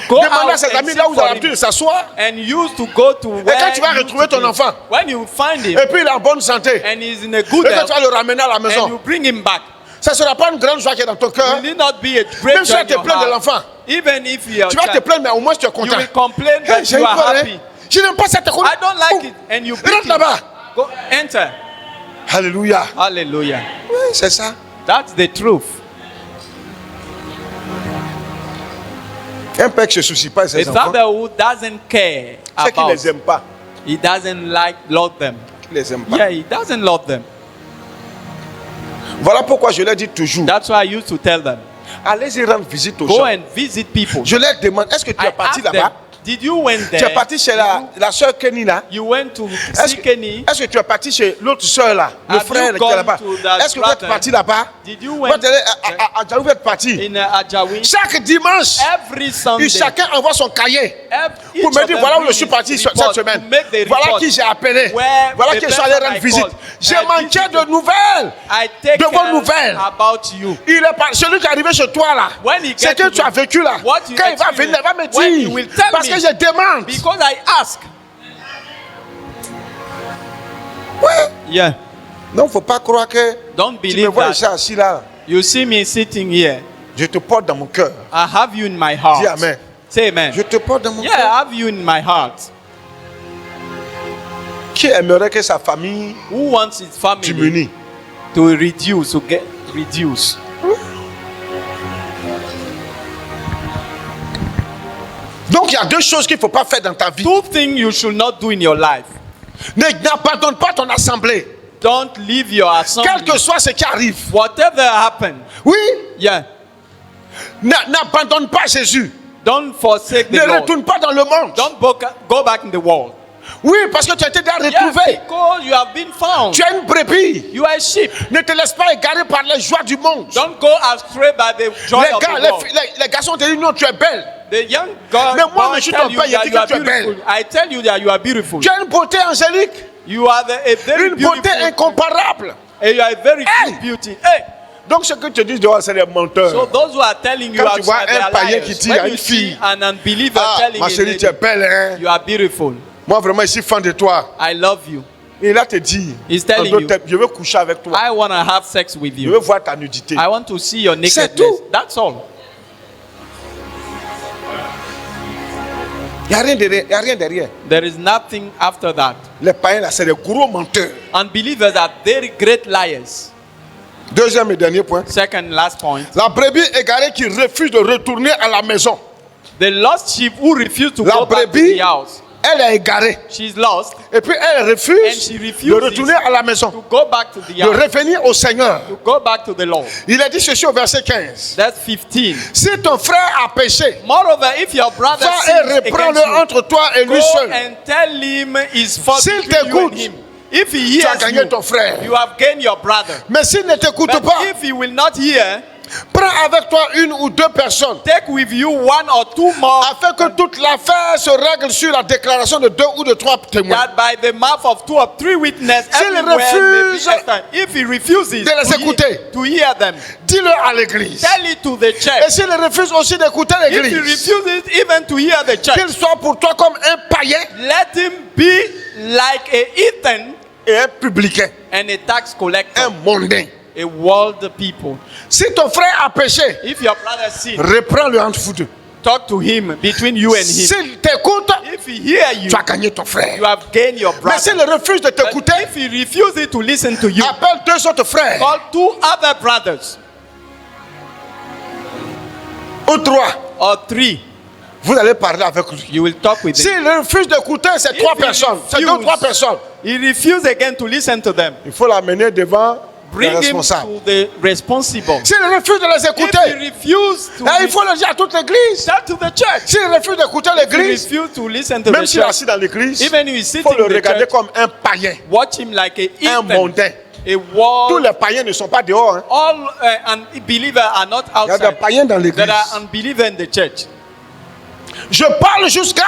go demander à ses amis là où il a l'habitude de s'asseoir. And used to go to et quand tu vas retrouver ton enfant, when you find him, et puis il est en bonne santé, and he's in a good et que tu vas le ramener à la maison, and you bring him back. Ça ne sera pas une grande joie qui est dans ton cœur. Will it not be a great même si tu te plains de l'enfant, even if you tu vas te plaindre, mais au moins tu es content. You will complain that you are happy. Je n'aime pas cette école. I don't like it. And you rentre là-bas. Go enter. Alléluia. Hallelujah. Oui, c'est ça. That's the truth. Un père qui ne se soucie pas de ses A enfants, father who doesn't care c'est qu'il ne about, les aime pas. he doesn't love them. Il ne les aime pas. Yeah, he doesn't love them. Voilà pourquoi je leur dis toujours, That's why I used to tell them, allez-y rendre visite aux go gens. and visit people. Je leur demande, est-ce que tu I es parti asked là-bas? them, did you went Tu es there? parti chez la soeur Kenny là? You went to Est-ce see Kenny? que tu es parti chez l'autre soeur là? Le Have frère you qui est gone là-bas? to that Est-ce que vous êtes brother? parti là-bas? Did you Vous went êtes allé à Djaoui, vous êtes parti. in Ajawi? Chaque dimanche, Every Sunday. chacun envoie son cahier Each pour me of dire them voilà où bring je suis his parti cette report semaine. to make the Voilà report. qui j'ai appelé. Where Voilà the qui je suis allé person rendre I visite. called. J'ai I manqué visited. de nouvelles. I take De vos care nouvelles. about you. Il est pas, celui qui est arrivé chez toi là, When he c'est gets que to tu as me, vécu là. what you Quand il va venir, il va me when he dire. will tell Parce me. que je demande. Because I ask. Ouais. Yeah. Non, faut pas croire que Don't tu me believe vois that. ici assis là. You see me sitting here. Je te porte dans mon cœur. I have you in my heart. Dis amen. Say amen. Je te porte dans mon Yeah, I cœur. have you in my heart. Qui aimerait que sa famille Who wants his family diminue? to reduce, to get reduced? Donc il y a deux choses qu'il ne faut pas faire dans ta vie. Two things you should not do in your life. N'abandonne pas ton assemblée. Don't leave your assembly. Quel que soit ce qui arrive. Whatever happen. Oui. Yeah. N'abandonne pas Jésus. Don't forsake the Ne Lord. retourne pas dans le monde. Don't go back in the world. Oui, parce que tu as été déjà Yeah, retrouvé. because you have been found. Tu as une brebis. You are a sheep. Ne te laisse pas égarer par les joies du monde. Don't go astray by the joy Les of gars, the world. les garçons te disent non, tu es belle. The young girl Mais moi, boy je suis tell ton you père, il that dit you are que tu es beautiful. belle. I tell you that you are beautiful. Tu as une beauté angélique. You are a very Une beauté beautiful. incomparable. And you are a very Hey! good beauty. Hey! Donc ce que tu dis dehors, c'est des menteurs. So those who are telling you Quand tu vois outside, they un are païen liars. qui dit à When une you fille, see an unbeliever Ah, telling ma a chérie, lady, tu es belle, hein? you are beautiful. Moi, vraiment, je suis fan de toi. I love you. Et là, te dit, He's en telling d'autres you, termes, je veux coucher avec toi. I want to have sex with Je veux you. voir ta nudité. I want to see your C'est nakedness. tout. That's all. Il n'y a rien derrière. Il y a rien derrière. There is nothing after that. Les païens, là, c'est des gros menteurs. Unbelievers are very great liars. Deuxième et dernier point. Second, last point. La brebis égarée qui refuse de retourner à la maison. The lost sheep who refuse to La go back to brebis, the house. elle est égarée. She's lost Et puis elle and refuse she de refuses retourner à la maison. to go back to the De house. revenir au Seigneur. To go back to the Lord. Il a dit ceci au verset 15. That's 15. Si ton frère a péché, Moreover, if your brother va et sins reprends-le against you, entre toi et lui go seul. and tell him his fault S'il between you t'écoute, and him. If he Tu as hears gagné you, ton frère. you have gained your brother. Mais s'il ne t'écoute But pas, if he will not hear, prends avec toi une ou deux personnes. take with you one or two more, Afin que toute l'affaire se règle sur la déclaration de deux ou de trois témoins. that by the mouth of 2 or 3 witnesses, S'il everywhere may be refuse established. If he refuses de les écouter, to hear them, dis-le à l'église. tell it to the Et church. s'il refuse aussi d'écouter If he l'église, refuses even to hear the church, qu'il soit pour toi comme un païen let him be like a heathen et un publicain, and a tax collector, un mondain. a world people. Si ton frère a péché, If your brother sins, reprends-le entre vous deux. talk to him between you and him. S'il t'écoute, If he hear you, tu as gagné ton frère. you have gained your Mais brother. s'il refuse de But t'écouter, if he refuses to listen to you, appelle deux autres frères call 2 other brothers ou trois. or 3. Vous allez parler avec lui. You will talk with them. S'il refuse d'écouter ces If trois he personnes, ces deux, refuse- trois personnes, He refused again to listen to them. il faut l'amener devant les Bring him responsables. to the responsible. S'il refuse de les If he écouter, refuses to il faut le dire à toute l'église. tell to the church. S'il refuse d'écouter If he l'église, refuses to listen to même the s'il est church, assis dans l'église, even if il he's faut sitting le in the regarder church, comme un païen. watch him like a Un heathen, mondain. a Tous world. les païens ne sont pas dehors. Hein. All unbelievers are not Il y a des outside. païens dans l'église. There are unbelievers in the church. Je parle jusqu'à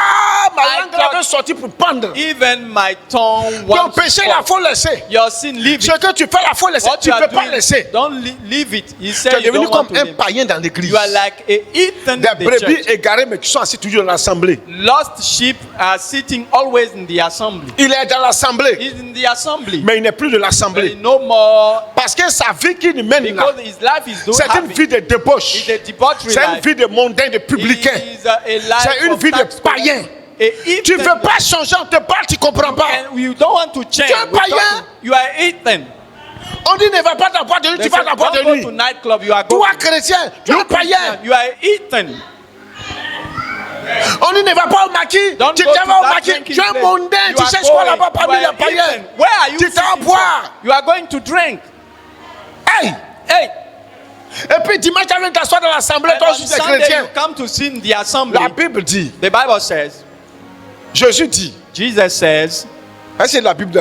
ma I langue thought- avait sorti pour pendre. Even my tongue Ton wants to péché, il fall. faut laisser. Your sin, leave Ce it. que tu fais, il faut laisser. What Tu you ne are peux pas doing, laisser. don't leave it. He Tu said es you devenu don't want comme to un leave. païen dans l'église. You are like a heathen in Des the brebis church. égarées, mais qui sont assis toujours dans l'assemblée. Lost sheep are sitting always in the assembly. Il est dans l'assemblée, He's in the assembly. mais il n'est plus de But l'assemblée. no more, Parce que sa vie qu'il mène là, because his life is doing c'est une vie de débauche. It's a debauchery C'est une life. vie de mondain, de publicain. It is a life C'est une of vie de tax païen. A heathen Tu ne veux pas changer, on te parle, tu ne comprends pas. and you don't want to change. Tu es We païen. talk to- You are a heathen. On dit ne va pas dans la boîte de nuit, tu They vas say, dans la boîte de don't go nuit. to nightclub. You are Toi going. chrétien, tu es païen. You are a heathen. On ne va pas au maquis. Tu vas au maquis. Tu es un mondain. Tu cherches quoi là-bas parmi les païens? Tu t'en bois. You are going to drink. Hey! Et puis dimanche, tu viens t'asseoir dans l'assemblée, toi aussi tu es chrétien. You come to sing the assembly. La Bible dit. The Bible says. Jésus dit. Jesus says. C'est la Bible.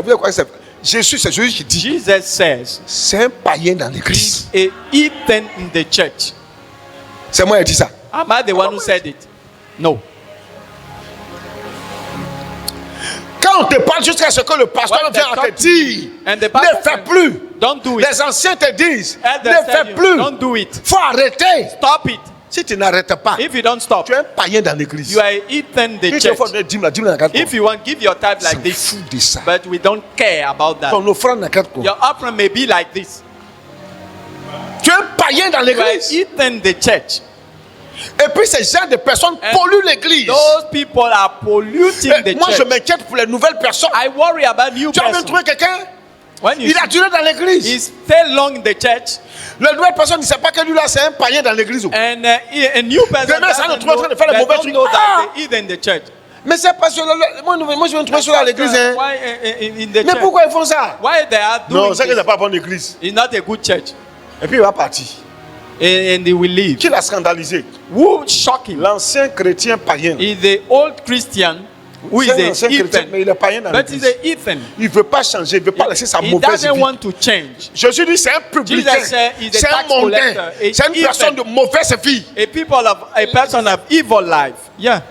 Jésus, c'est Jésus qui dit. Jesus says. C'est un païen dans l'église. A heathen in the church. C'est moi qui dis ça. Am I the one who said it? No. Quand on te parle jusqu'à ce que le pasteur vient te dire, ne fais plus. Don't do it. Les anciens te disent, ne fais plus. Don't do it. Faut arrêter. Stop it. Si tu n'arrêtes pas, if you don't stop, tu es un païen dans l'église. You are heathen the church. If you want, give your tithe like this. But we don't care about that. Your offering may be like this. Tu es un païen dans l'église. You are heathen the church. Et puis ces gens de personnes polluent l'église. Those people are polluting the church. Moi je m'inquiète pour les nouvelles personnes. I worry about new persons. Tu as même trouvé quelqu'un? When il a duré dans l'église. He stayed long in the church. La nouvelle personne ne sait pas que lui là c'est un païen dans l'église. And a new person doesn't know, en train de faire les mauvais trucs. In the church. Mais c'est pas moi je vais trouver cela à l'église. Hein. Mais pourquoi ils font ça? Why they are doing non, c'est que c'est pas bonne église. It's not a good church. Et puis il va partir. And they will leave. Qui l'a scandalisé? Who shocking? L'ancien chrétien païen. Is the old Christian who is a heathen. Mais il est païen dans l'église. But he's a heathen. Il veut pas changer, il veut pas laisser sa mauvaise vie. He doesn't want to change. Jésus dit c'est un publicain, c'est un mondain, c'est une personne de mauvaise vie. A person of evil life. Yeah.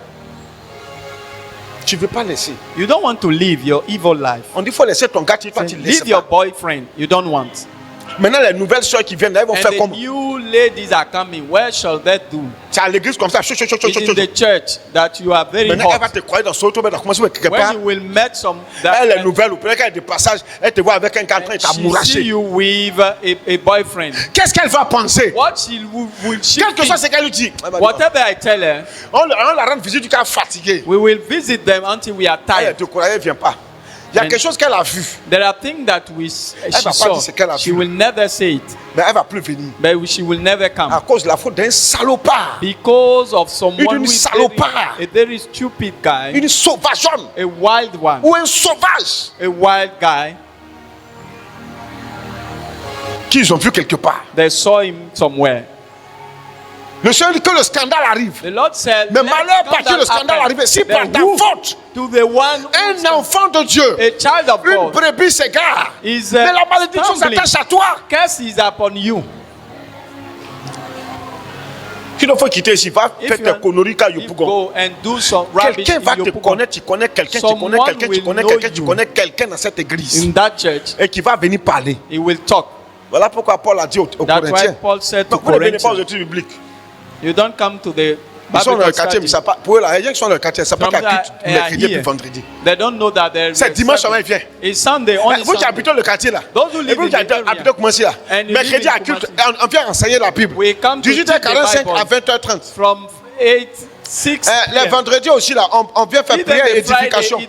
Tu veux pas laisser. You don't want to live your evil life. On dit faut laisser ton gars, tu laisses pas. Leave your boyfriend. You don't want. Maintenant, les nouvelles soeurs qui viennent là, elles vont faire comment? New ladies are coming. Where shall they do? C'est à l'église comme ça. It's in the church that you are very maintenant, hot. Elle va te croire dans son auto, mais elle commence quelque part. When you will meet some. Elle est nouvelle, ou peut-être qu'elle a des passages, elle te voit avec un canton et t'amouracher. See you with a boyfriend. Qu'est-ce qu'elle va penser? What will she Quelque chose, c'est qu'elle lui dit. Whatever I tell her. On la rend visite du cas fatigué. We will visit them until we are tired. Elle te croit, elle vient pas. Il y a quelque chose qu'elle a vu. There are things that she saw. She will never say it. Mais elle va plus venir. But she will never come. À cause de la faute d'un salopard. Because of someone who is a very stupid guy. Une sauvageonne. A wild one. Ou un sauvage. A wild guy. Qu'ils ont vu quelque part. They saw him somewhere. Le Seigneur dit que le scandale arrive. The Lord said, mais malheur par qui le scandale arrive. Si par ta faute, un enfant de Dieu, une brebis s'égare, mais la malédiction s'attache à toi. Curse is upon you. Tu ne faut quitter ici, va faire tes conneries car you go. Quelqu'un va te connaître, tu connais quelqu'un, tu connais quelqu'un, tu connais quelqu'un, tu connais quelqu'un dans cette église. In that church, et qui va venir parler. He will talk. Voilà pourquoi Paul a dit aux Corinthiens. Paul said to Corinthians. Vous ne venez pas aux études bibliques. You don't come to the Ils sont dans le quartier, mais pour eux, les gens qui sont dans le quartier, ça pas qu'à mercredi puis vendredi. They don't know that there c'est dimanche seulement, il vient. It's Sunday, only vous qui habitez le quartier là. Et vous qui habitez comment c'est là. Mercredi à culte, on vient enseigner la Bible. 18h45 à 20h30. From 8, 6. Les vendredis aussi là, on vient faire prière et édification.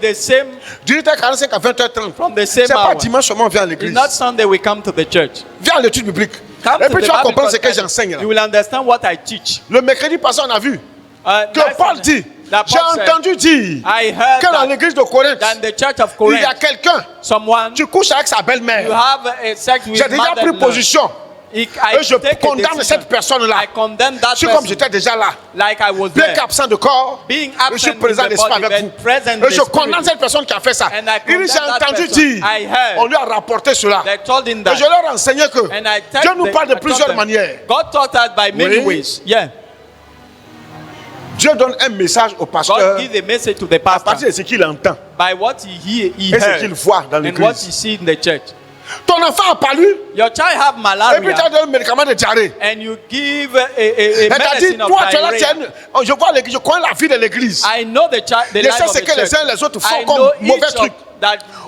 18h45 à 20h30. C'est pas dimanche seulement on vient à l'église. It's not Sunday we come to the church. Viens à l'étude biblique. Et puis tu vas comprendre ce que j'enseigne là. You will understand what I teach. Le mercredi passé, on a vu que Paul dit, j'ai entendu dire que dans l'église de Corinthe, il y a quelqu'un, tu couches avec sa belle-mère. J'ai déjà pris position. Et je condamne cette personne-là. Je suis comme j'étais déjà là. Bien qu'absent de corps, je suis présent d'esprit avec vous. Et je condamne cette personne qui a fait ça. Il dit, j'ai entendu dire, on lui a rapporté cela. Et je leur ai enseigné que Dieu nous parle de plusieurs manières. Dieu donne un message au pasteur à partir de ce qu'il entend et ce qu'il voit dans l'église. Ton enfant a palu. Your child have malaria. Et puis tu as donné un médicament de diarrhée. And you give a medicine of diarrhea. Je vois l'église, je connais la vie de l'église. I know the life of the church. Je sais ce que les uns et les autres font comme mauvais trucs.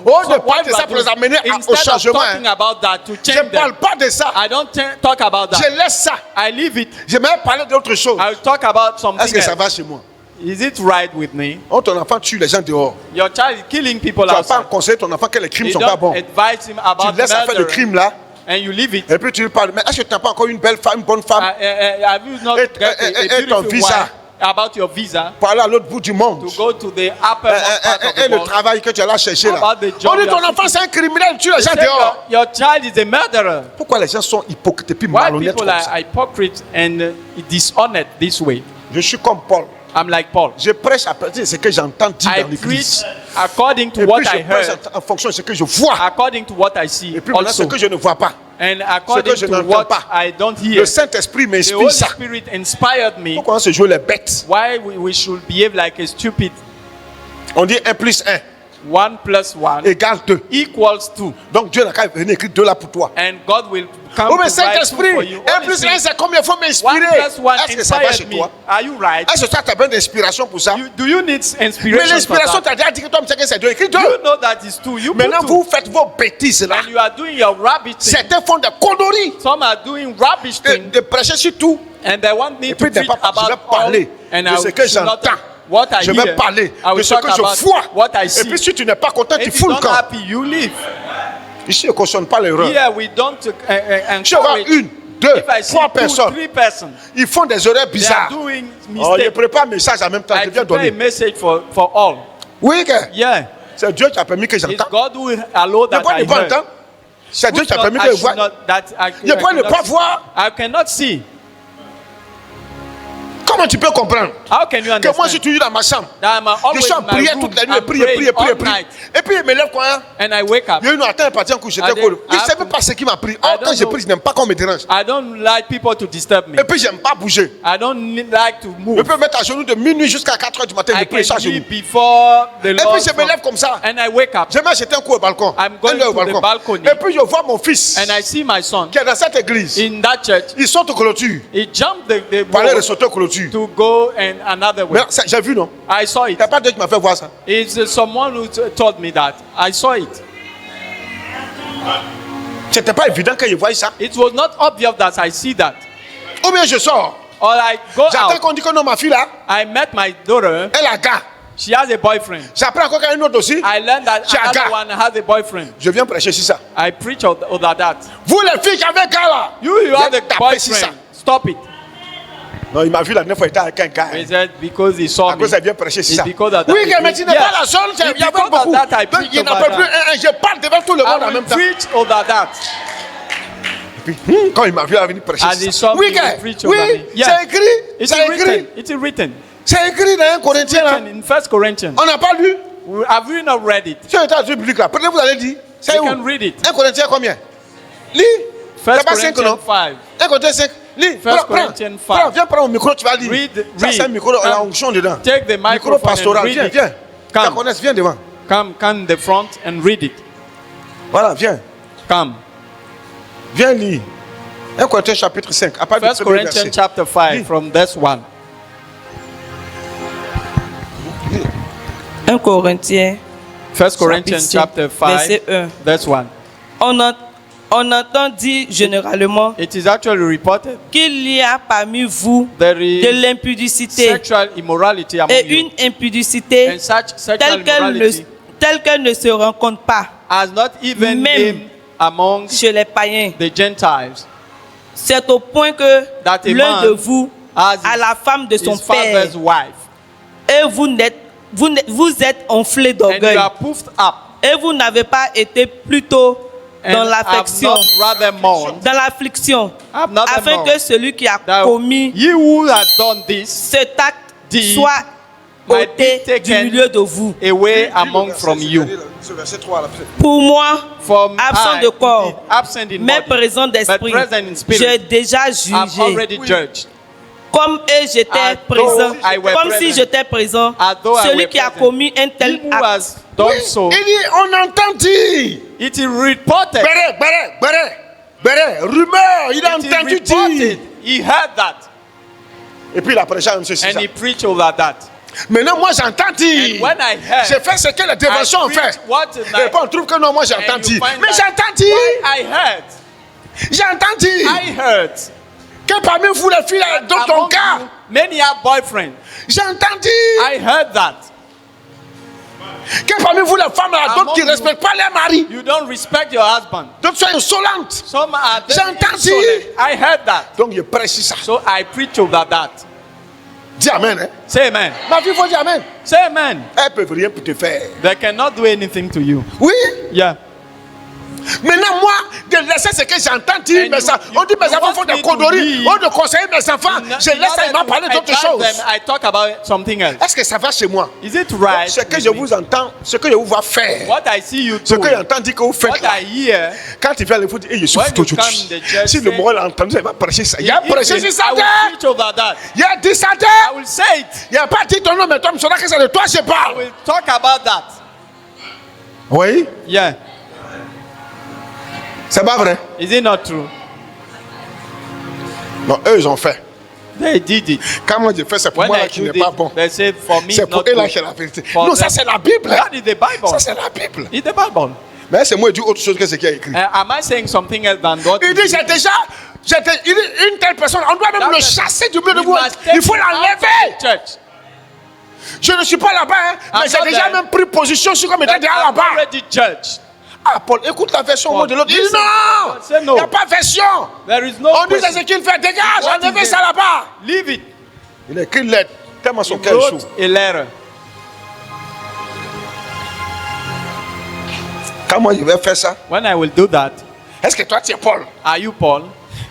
Oh, ne parle de ça pour les amener au changement. Je ne parle pas de ça. I don't talk about that. Je laisse ça. I leave it. Je vais parler d'autre chose. I'll talk about something. Est-ce que ça va chez moi? Is it right with me? Oh, ton enfant tue les gens dehors. Your child is killing people outside. Tu vas pas conseiller ton enfant que les crimes ne sont pas bons. Advise him about tu laisses faire le crime là. And you leave it. Et puis tu lui parles. Mais est-ce que tu n'as pas encore une belle femme, une bonne femme? Have you not et ton visa? about your visa. Pour aller à l'autre bout du monde. To go to the uppermost part of the le world. travail que tu es là chercher là. About the job On dit ton enfant c'est un criminel, tu les gens dehors. Your child is a murderer. Pourquoi les gens sont hypocrites et puis Why malhonnêtes people comme ça? are hypocrites and dishonest this way? Je suis comme Paul. I'm like Paul. Je prêche à partir de ce que j'entends dire dans l'église. According to et what puis I heard. En fonction de ce que je vois. According to what I see. Et puis maintenant ce que je ne vois pas. And according ce que je to what I don't hear. Le Saint-Esprit m'inspire ça. The Holy Spirit inspired me. Pourquoi on se joue les bêtes? Why we should behave like a stupid. On dit 1 plus 1. 1 plus 1 égale 2. Equals 2. Donc Dieu n'a qu'à venir écrire 2 là pour toi. And God will come mais to write 2 for you. 1 plus 1 c'est combien? Il faut m'inspirer. 1 plus 1 Est-ce que ça va chez toi? Are you right? Est-ce que tu as besoin d'inspiration pour ça? Do you need inspiration? Mais l'inspiration tu as déjà dit que toi c'est 2. Écris 2. You know that is 2. You maintenant vous faites vos bêtises là. And you are doing your rubbish thing. Certains font des conneries. Some are doing rubbish things. De prêcher sur tout. And they want me to preach about je vais parler de ce que j'entends. Je vais parler de ce que je vois. Et puis si tu n'es pas content, tu fous le camp. Ici, on ne cautionne pas l'erreur. Tu vois 1, 2, 3 personnes. Ils font des erreurs bizarres. Je prépare un message en même temps. Je viens donner. Oui, c'est Dieu qui a permis que j'entende. Ne pas ne pas entendre. C'est Dieu qui a permis que je voie. Ne pas ne pas voir. Comment tu peux comprendre que moi je suis toujours dans ma chambre, je suis en prière toute la nuit, prier. Et puis il me lève quoi? Il y a une attente partie en couche, j'étais cool. Il ne sait même pas ce qui m'a pris. Quand je prie, je n'aime pas qu'on me dérange. I don't like people to disturb me. Et puis j'aime pas bouger. I don't like to move. Je peux mettre à genoux de minuit jusqu'à 4h du matin, je prie chaque jour. Et puis je me lève comme ça. And I wake up. Je vais jeter un coup au balcon. I'm going to the balcony. Et puis je vois mon fils. And I see my son. Qui est dans cette église. In that church. Il saute aux clôtures. He jumped the pour aller sauter aux clôtures. To go and another way. J'ai vu, non? I saw it. Il n'y a pas Dieu qui m'a fait voir ça. It's someone who told me that. I saw it. C'était pas évident que je voie ça. It was not obvious that I see that. Ou bien je sors. Or I go out. J'attends qu'on dit que non, ma fille là. I met my daughter. Elle a gars. She has a boyfriend. J'apprends encore qu'il y a une autre aussi. I learned that another one has a boyfriend. Je viens prêcher sur ça. I preach about that. Vous les filles qui avez gars là. You have a boyfriend. Stop it. Non, il m'a vu la dernière fois, il était avec un gars. He said because he saw me. À cause elle vient prêcher sur ça. Oui, mais tu n'es pas la seule. Il y avait beaucoup. Il n'en peut plus. Je parle devant tout le monde en même temps. Preach over that. Et puis, quand il m'a vu venir prêcher ça. Oui, c'est écrit. C'est écrit. It's written. C'est écrit dans 1 Corinthiens là. In 1 Corinthians. On n'a pas lu. Have you not read it? Si on était à la République là, peut-être vous allez dire. C'est où? 1 Corinthiens combien? Lis. 1 Corinthians 5. 1 Corinthiens 5. Lis. Viens prendre mon micro, tu vas lire. Ça c'est un micro, on a onction dedans. Take the microphone. Micro pastoral. Viens. Come. Viens devant. Come in the front and read it. Voilà, viens. Come. Viens lire. 1 Corinthiens chapitre 5. 1 Corinthians chapter 5 from verse 1. 1 Corinthiens 1 Corinthians chapter 5 verse 1. On entend dire généralement It is actually reported qu'il y a parmi vous de l'impudicité sexual immorality among et une impudicité telle qu'elle ne se rencontre pas as not even même among chez les païens. The Gentiles. C'est au point que l'un de vous a la femme de son père et vous êtes enflé d'orgueil et vous n'avez pas été plutôt dans l'affliction, afin que celui qui a commis cet acte soit ôté du milieu de vous. Pour moi, absent de corps, mais présent d'esprit, j'ai déjà jugé. Comme j'étais présent, comme si j'étais présent, celui qui a commis un tel acte. Oui, il dit, on entend dire. It is reported. Rumeur, il a entendu dire. He heard that. Et puis il a prêché à M. César. And he preached over that. Maintenant, moi j'entends dire. J'ai fait ce que les dévotions ont fait. Et puis on trouve que non, moi j'entends dire. Mais j'entends dire. J'entends dire. I heard. Que parmi vous les filles dans ton cas. Many have boyfriends. J'entends dire. I heard that. Que parmi vous les femmes d'autres qui ne respectent pas leur mari. You don't respect your husband. D'autres sont insolentes. Some are j'entends dire. I heard that. Donc je prêche ça. So I preach over that. Dis amen. Hein? Say amen. Ma fille, il faut dire amen. Say amen. Elles peuvent rien pour te faire. They cannot do anything to you. Oui. Yeah. Maintenant, moi, de laisser ce que j'entends dire, on dit mes enfants font des conneries, on de conseiller mes enfants, je laisse ça, il m'a parlé d'autre chose. I talk about something else. Est-ce que ça va chez moi? Is it right? Ce que je vous entends, ce que je vous vois faire, what I see you ce que j'entends dire que vous faites là, quand il vient le foot, je suis foutu aujourd'hui. Si le moral a entendu, il va prêcher ça. Il a prêché sur ça. Il a dit ça. I will say it. Il n'a pas dit ton nom, mais toi, je sauras que c'est de toi je parle. I will talk about that. Oui? Yeah. C'est pas vrai? Is it not true? Non, eux ils ont fait. They did it. Quand moi je fais, c'est pour moi là qui n'est pas bon. C'est pour eux là qui est la vérité. Non, ça c'est la Bible. That is the Bible. Ça c'est la Bible. It's the Bible. Mais c'est moi qui dis autre chose que ce qui est écrit. Am I saying something else than what? Il dit il dit une telle personne, on doit même le chasser du milieu de vous. Il faut l'enlever. Je ne suis pas là-bas, hein, mais j'ai déjà même pris position sur comme étant déjà là-bas. Ah, Paul, écoute la version mot de l'autre. Il dit non, il n'y a pas version. On dit c'est ce qu'il fait, dégage, enlevez ça là-bas. Leave it. Il a écrit une lettre, tellement son cœur chaud. Quand moi je vais faire ça, when I will do that, est-ce que toi tu es Paul? Are you Paul?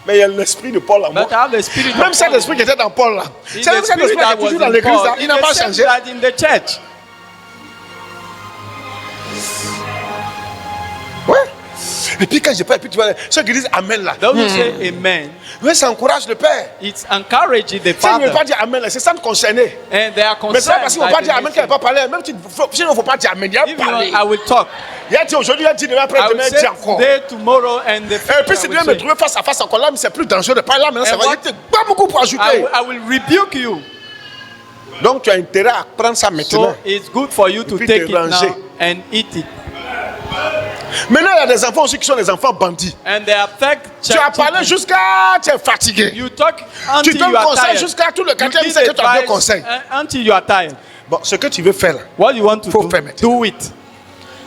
Mais il y a l'esprit de Paul en moi. Même cet esprit qui était dans Paul là. C'est même cet esprit qui est toujours dans l'église là. Il n'a pas changé. Ouais. Et puis quand je parle, puis tu vois ceux qui disent amen là. Don't say amen. Oui, ça encourage le Père. It's encouraging the Father. Si ne veut pas dire amen, c'est ça me concerner. And they are concerned. Mais c'est pas parce qu'il ne faut pas dire amen qu'il ne va pas parler. Même s'il ne faut pas dire amen, il va parler. I will talk. Il a dit aujourd'hui, il a dit demain, après demain, il dit encore. Today, tomorrow, and the et puis si tu viens me trouver face à face encore là, mais c'est plus dangereux de parler là. Maintenant, ça va être pas beaucoup pour ajouter. I will rebuke you. Donc tu as intérêt à prendre ça maintenant. So it's good for you to take it now and eat it. Maintenant, il y a des enfants aussi qui sont des enfants bandits. And they affect tu as parlé jusqu'à tu es fatigué. You talk until tu donnes conseil jusqu'à tout le quartier sait que tu as bien conseil. Until you are tired. Bon, ce que tu veux faire là, what you want to do it.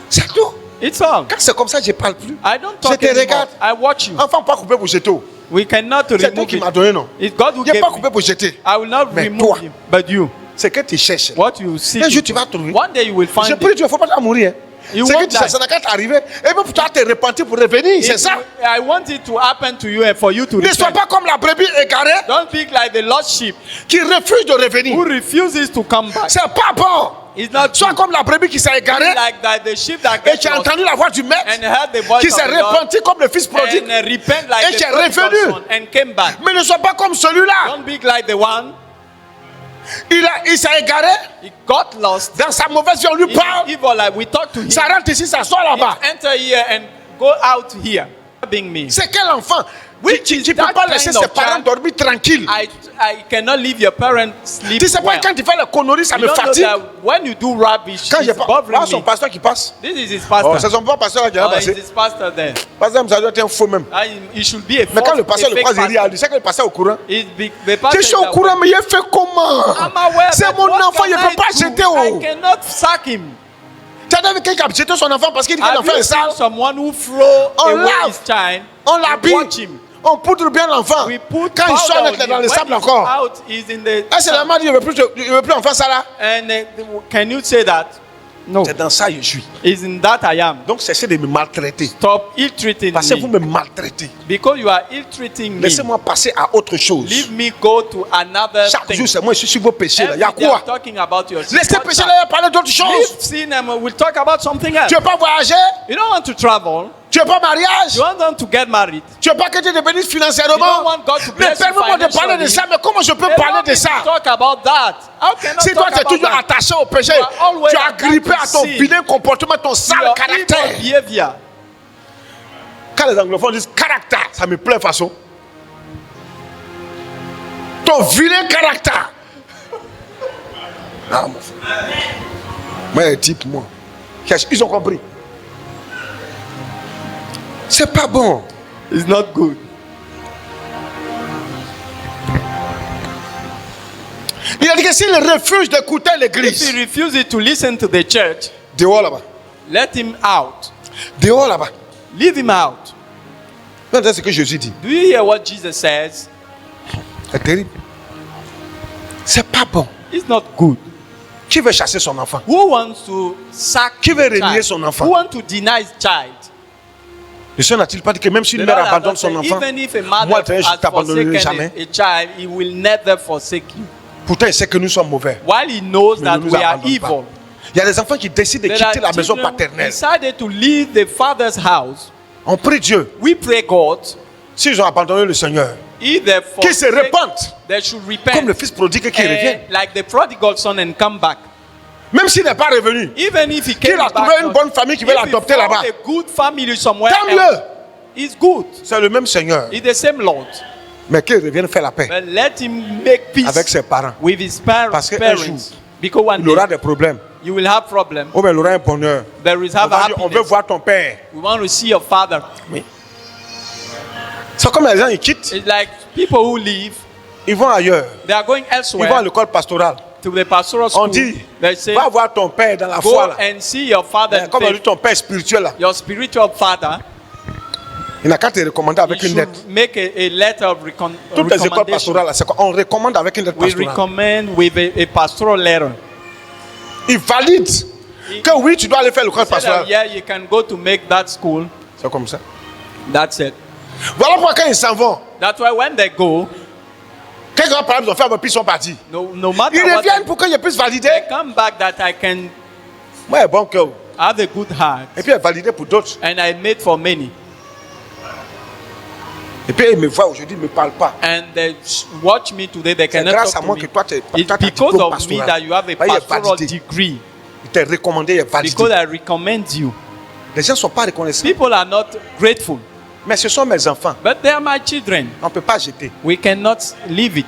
C'est tout. It's all. Quand c'est comme ça, je ne parle plus. I don't talk je te regarde. I watch you. Enfant, pas coupé pour jeter. We cannot remove c'est toi qui m'as donné, non? It's God who gave me. pas coupé pour jeter. I will not remove him, but you. C'est que tu cherches. What you see. Un jour, tu vas trouver. One day you will find. Je prie, tu ne faut pas mourir. C'est que tu sais, ça n'a qu'à t'arriver. Et même pour toi, te repentir pour revenir. C'est ça. I want it to happen to you and for you to repent. Ne sois pas comme la brebis égarée. Don't be like the lost sheep. Qui refuse de revenir. Who refuses to come back. C'est pas bon. Sois comme la brebis qui s'est égarée. Like that, the sheep that et qui a entendu la voix du maître. Qui s'est repenti comme le fils prodigue. Like et qui est revenu. And came back. Mais ne sois pas comme celui-là. Don't be like the one. Il s'est égaré. He got lost. Dans sa mauvaise vie, on lui parle. Like we talk to him. Ça rentre ici, ça sort là-bas. Enter here and go out here. C'est quel enfant? Tu ne peux pas laisser ses parents dormir tranquilles. I cannot leave your parents sleep. Tu sais pas quand tu fais la connerie, ça me fatigue. When you do rubbish, quand j'ai pas son pasteur qui passe. This is his pastor. Oh, c'est son pasteur qui va passer. His pastor there. Par exemple, ça doit être un faux même. He should be a mais quand le pasteur le croise, il dit, tu sais que le pasteur est au courant. Je suis au courant, mais il fait comment? C'est mon enfant, il ne peut pas jeter. I cannot sack him. Tu as vu quelqu'un qui a jeté son enfant parce qu'il dit que l'enfant est sale. Someone who throw away his child. On l'habille. On poudre bien l'enfant. Quand il sort dans le sable encore. C'est la mère dit, il ne veut plus enfant ça là. And can you say that? No. C'est dans ça que je suis. Is in that I am. Donc cessez de me maltraiter. Stop ill-treating me. Parce que vous me maltraitez. Because you are ill-treating me. Laissez-moi passer à autre chose. Leave me go to another Chaque thing. jour, c'est moi, je suis sur vos péchés. Il y a quoi? Laissez péché là, parler d'autre chose. We'll talk about something else. Tu ne veux pas voyager? You don't want to travel. Tu veux pas mariage? You want them to get married. Tu veux pas que Dieu te bénisse financièrement? You don't want God to bless you permets-moi de parler de ça, mais comment je peux parler de ça? Talk about that. Si toi tu es toujours attaché au péché, tu as grippé à ton vilain comportement, ton sale caractère. Quand les anglophones disent caractère, ça me plaît façon. Ton vilain caractère. Ah, mon frère. Mais type moi. Ils ont compris. C'est pas bon. It's not good. Il a dit que s'il refuse d'écouter l'église, if he refuses to listen to the church, dehors là-bas. Let him out. Dehors là-bas. Leave him out. C'est ce que Jésus dit. Do you hear what Jesus says? C'est terrible. C'est pas bon. It's not good. Qui veut chasser son enfant? Who wants to sack Qui veut renier son enfant? Who wants to deny his child? Le Seigneur n'a-t-il pas dit que même si une mère abandonne son enfant, moi je ne t'abandonnerai jamais. A child, he will never forsake you. Pourtant, il sait que nous sommes mauvais. While he knows that we are evil. Il y a des enfants qui décident de quitter la maison paternelle. Decided to leave the father's house. On prie Dieu. We pray God. S'ils ont abandonné le Seigneur, qu'ils se repentent. Comme le fils prodigue qui revient. Like the prodigal son and come back. Même s'il n'est pas revenu, qu'il a trouvé une bonne famille qui veut l'adopter là-bas. Tant mieux. It's good. C'est le même Seigneur. It's the same Lord. Mais qu'il revienne faire la paix. But let him make peace avec ses parents. With his Parce qu'un jour, il aura des problèmes. You will have problems. Oh, mais il aura un bonheur. On veut voir ton père. We want to see your father. Oui. C'est comme les gens ils quittent. It's like people who leave. Ils vont ailleurs. They are going elsewhere. Ils vont à l'école pastorale. To the pastoral school. On dit, va voir ton père dans la foi là. And see your father. Comme on dit ton père spirituel là. Your spiritual father. Il n'a qu'à te recommander avec une lettre. Make a letter of toutes les écoles pastorales, c'est quoi? On recommande avec une lettre pastorale. We recommend with a pastoral letter. Il valide que oui, tu dois aller faire l'école pastorale. Yeah, you can go to make that school. C'est comme ça. That's it. Voilà pourquoi quand ils s'en vont. That's why when they go. Quelques par exemple, ils ont fait un peu, ils sont partis. No matter ils reviennent pour qu'ils puissent valider. They come back that I can. Moi, bon cœur. Have a good heart. Et puis elle validé pour d'autres. And I made for many. Et puis ils me voient aujourd'hui, ils ne me parlent pas. And they watch me today, they cannot talk to me. C'est grâce à moi que toi, tu as because of me that you have a pastoral degree. Il t'a recommandé, il est validé. Because I recommend you. Les gens ne sont pas reconnaissants. People are not grateful. Mais ce sont mes enfants. But they are my children. On ne peut pas jeter. We cannot leave it.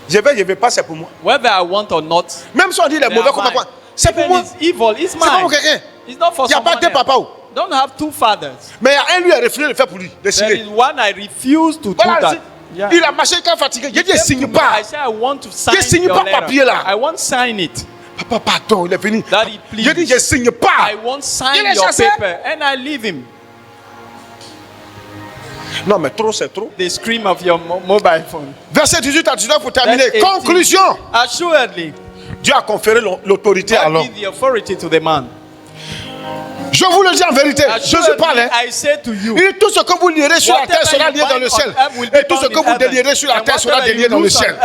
Je vais pas, c'est pour moi. Whether I want or not. Même si on dit les mauvais comme quoi, c'est pour moi. It's evil, it's mine. C'est pas pour quelqu'un. It's not for someone else. Il n'y a pas deux papas. Don't have two fathers. Mais il y a un lui a refusé de faire pour lui. There is one I refuse to do that. Yeah. Il a marché quand fatigué. Il dit ne signe pas. I say I want to sign. Il signe pas papier là. I won't sign it. Papa, pardon, il est venu. Daddy, please. Je dis je signe pas. I won't sign your paper and I leave him. Non, mais trop, c'est trop. The scream of your mobile phone. Verset 18 à 19 pour terminer. Conclusion. Assuredly. Dieu a conféré l'autorité à l'homme. Give the authority to the man. Je vous le dis en vérité. Jésus parle. I say to you. Et tout ce que vous lierez sur la terre sera lié dans le ciel. Et tout ce que vous délierez sur la terre sera délié dans le ciel.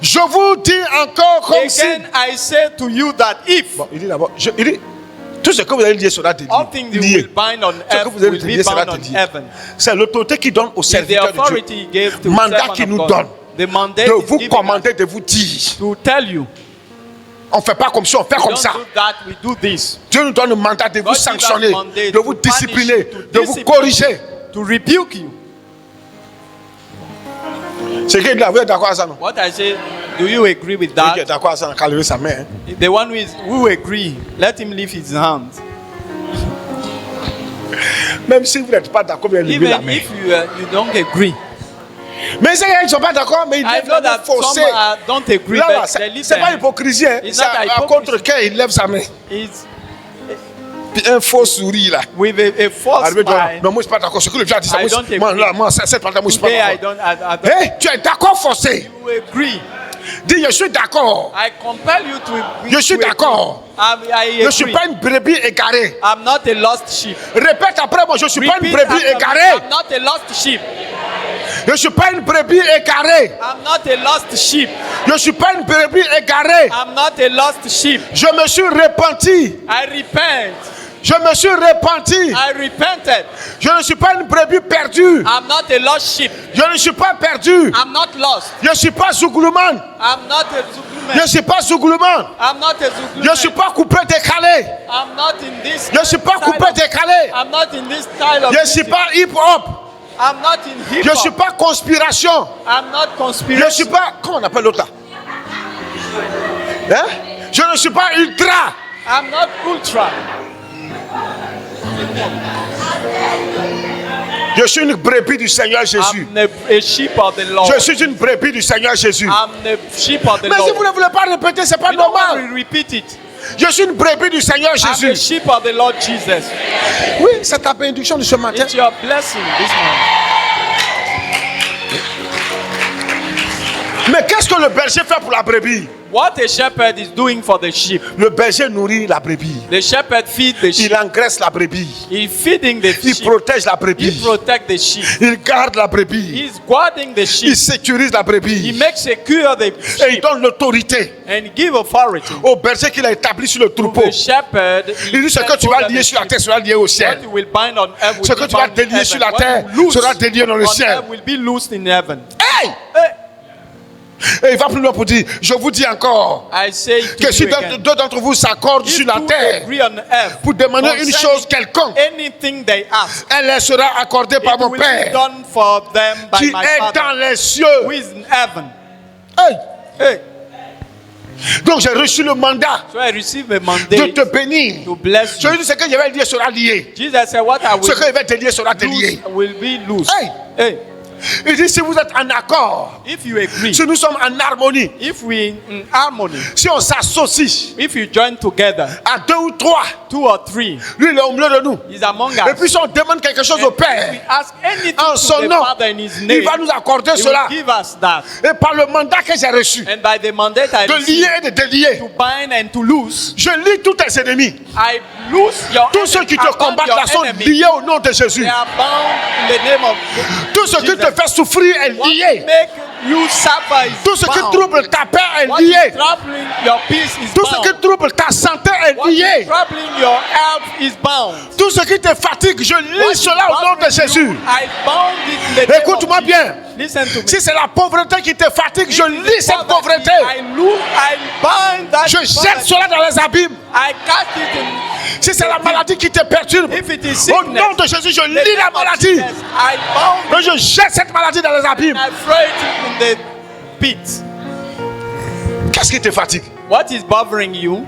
Je vous dis encore comme si. Again, I say to you that if. Bon, il dit d'abord. Il dit. Tout ce que vous allez lier sera délié. All things you will bind on earth will be bound on heaven. C'est l'autorité qui donne au serviteur de Dieu. Mandat qui nous donne. De vous commander, de vous dire. To tell you. On ne fait pas comme ça, on fait comme ça. Dieu nous donne le mandat de vous sanctionner, de vous discipliner, de vous corriger. To rebuke you. C'est qui est d'accord avec ça, non? What I say, do you agree with that? Qui est d'accord avec ça, il a levé sa main. The one who agree, let him lift his hand. Même si vous n'êtes pas d'accord, vous allez lever la main. Even if you don't agree. Mais ils ne sont pas d'accord, mais ils lèvent forcé. Là, c'est pas hypocrisie, hein. C'est à contre qui il lève sa main. Puis un faux sourire là. With a false smile. Non, moi je suis pas d'accord. Ce que le gars dit, moi cette parole, moi je suis pas d'accord. Tu es d'accord forcé. You agree. Dis, je suis d'accord. I compel you to. Je suis d'accord. Je ne suis pas une brebis égarée. I'm not a lost sheep. Répète après moi, je ne suis pas une brebis égarée. I'm not a lost sheep. Je ne suis pas une brebis égarée. I'm not a lost sheep. Je ne suis pas une brebis égarée. I'm not a lost sheep. Je me suis repenti. I repent. Je me suis repenti. I repented. Je ne suis pas une brebis perdue. I'm not a lost sheep. Je ne suis pas perdu. I'm not lost. Je ne suis pas zouglouman. I'm not a zouglouman. Je ne suis pas zouglouman. I'm not a zouglouman. Je ne suis pas coupé décalé. I'm not in this. Je ne suis pas coupé décalé. I'm not in this style of. Je ne suis pas hip hop. I'm not in hip hop. Je ne suis pas conspiration. I'm not conspiration. Je ne suis pas. Comment on appelle l'autre là? Hein? Je ne suis pas ultra. I'm not ultra. Je suis une brebis du Seigneur Jésus. I'm a sheep of the Lord. Je suis une brebis du Seigneur Jésus. I'm the sheep of the Mais Lord. si vous ne voulez pas répéter, c'est pas normal. Repeat it. Je suis une brebis du Seigneur Jésus. I'm a sheep of the Lord Jesus. Oui, c'est ta bénédiction de ce matin. It's your blessing this morning. Mais qu'est-ce que le berger fait pour la brebis? What a shepherd is doing for the sheep. Le berger nourrit la brebis. The shepherd feeds the sheep. Il engraisse la brebis. He's feeding the sheep. Il protège la brebis. He protects the sheep. Il garde la brebis. He's guarding the sheep. Il sécurise la brebis. He makes secure the sheep. Et il donne l'autorité and give authority au berger qu'il a établi sur le troupeau. The shepherd, il dit ce que tu vas lier sur la terre sera lié au ciel. What you will bind on earth will ce que tu vas délier sur la terre sera délié dans le ciel. Will be loosed in heaven. Hey! Et il va plus loin pour dire, je vous dis encore que si deux d'entre vous s'accordent sur la terre pour demander une chose quelconque, elle leur sera accordée par mon Père qui est dans les cieux. Hey. Hey. Donc j'ai reçu le mandat de te bénir. Je lui dis ce que je vais dire sera lié. Ce que je vais te dire sera délié. Hey. Hey. Il dit si vous êtes en accord, si nous sommes en harmonie, si on s'associe à 2 ou 3, lui il est au milieu de nous. Et puis si on demande quelque chose au Père en son nom, il va nous accorder cela. Et par le mandat que j'ai reçu de lier et de délier, je lie tous tes ennemis. Tous ceux qui te combattent là sont liés au nom de Jésus. Tout ce qui te fait souffrir est lié. Tout ce qui trouble ta paix est lié. Tout ce qui trouble ta santé est lié. Tout ce qui te fatigue, je lis cela au nom de Jésus. Écoute-moi bien. Si c'est la pauvreté qui te fatigue, je lis cette pauvreté. Je jette cela dans les abîmes. Si c'est la maladie qui te perturbe, au nom de Jésus, je lis la maladie. Et je jette cette maladie dans les abîmes. Qu'est-ce qui te fatigue? What is bothering you?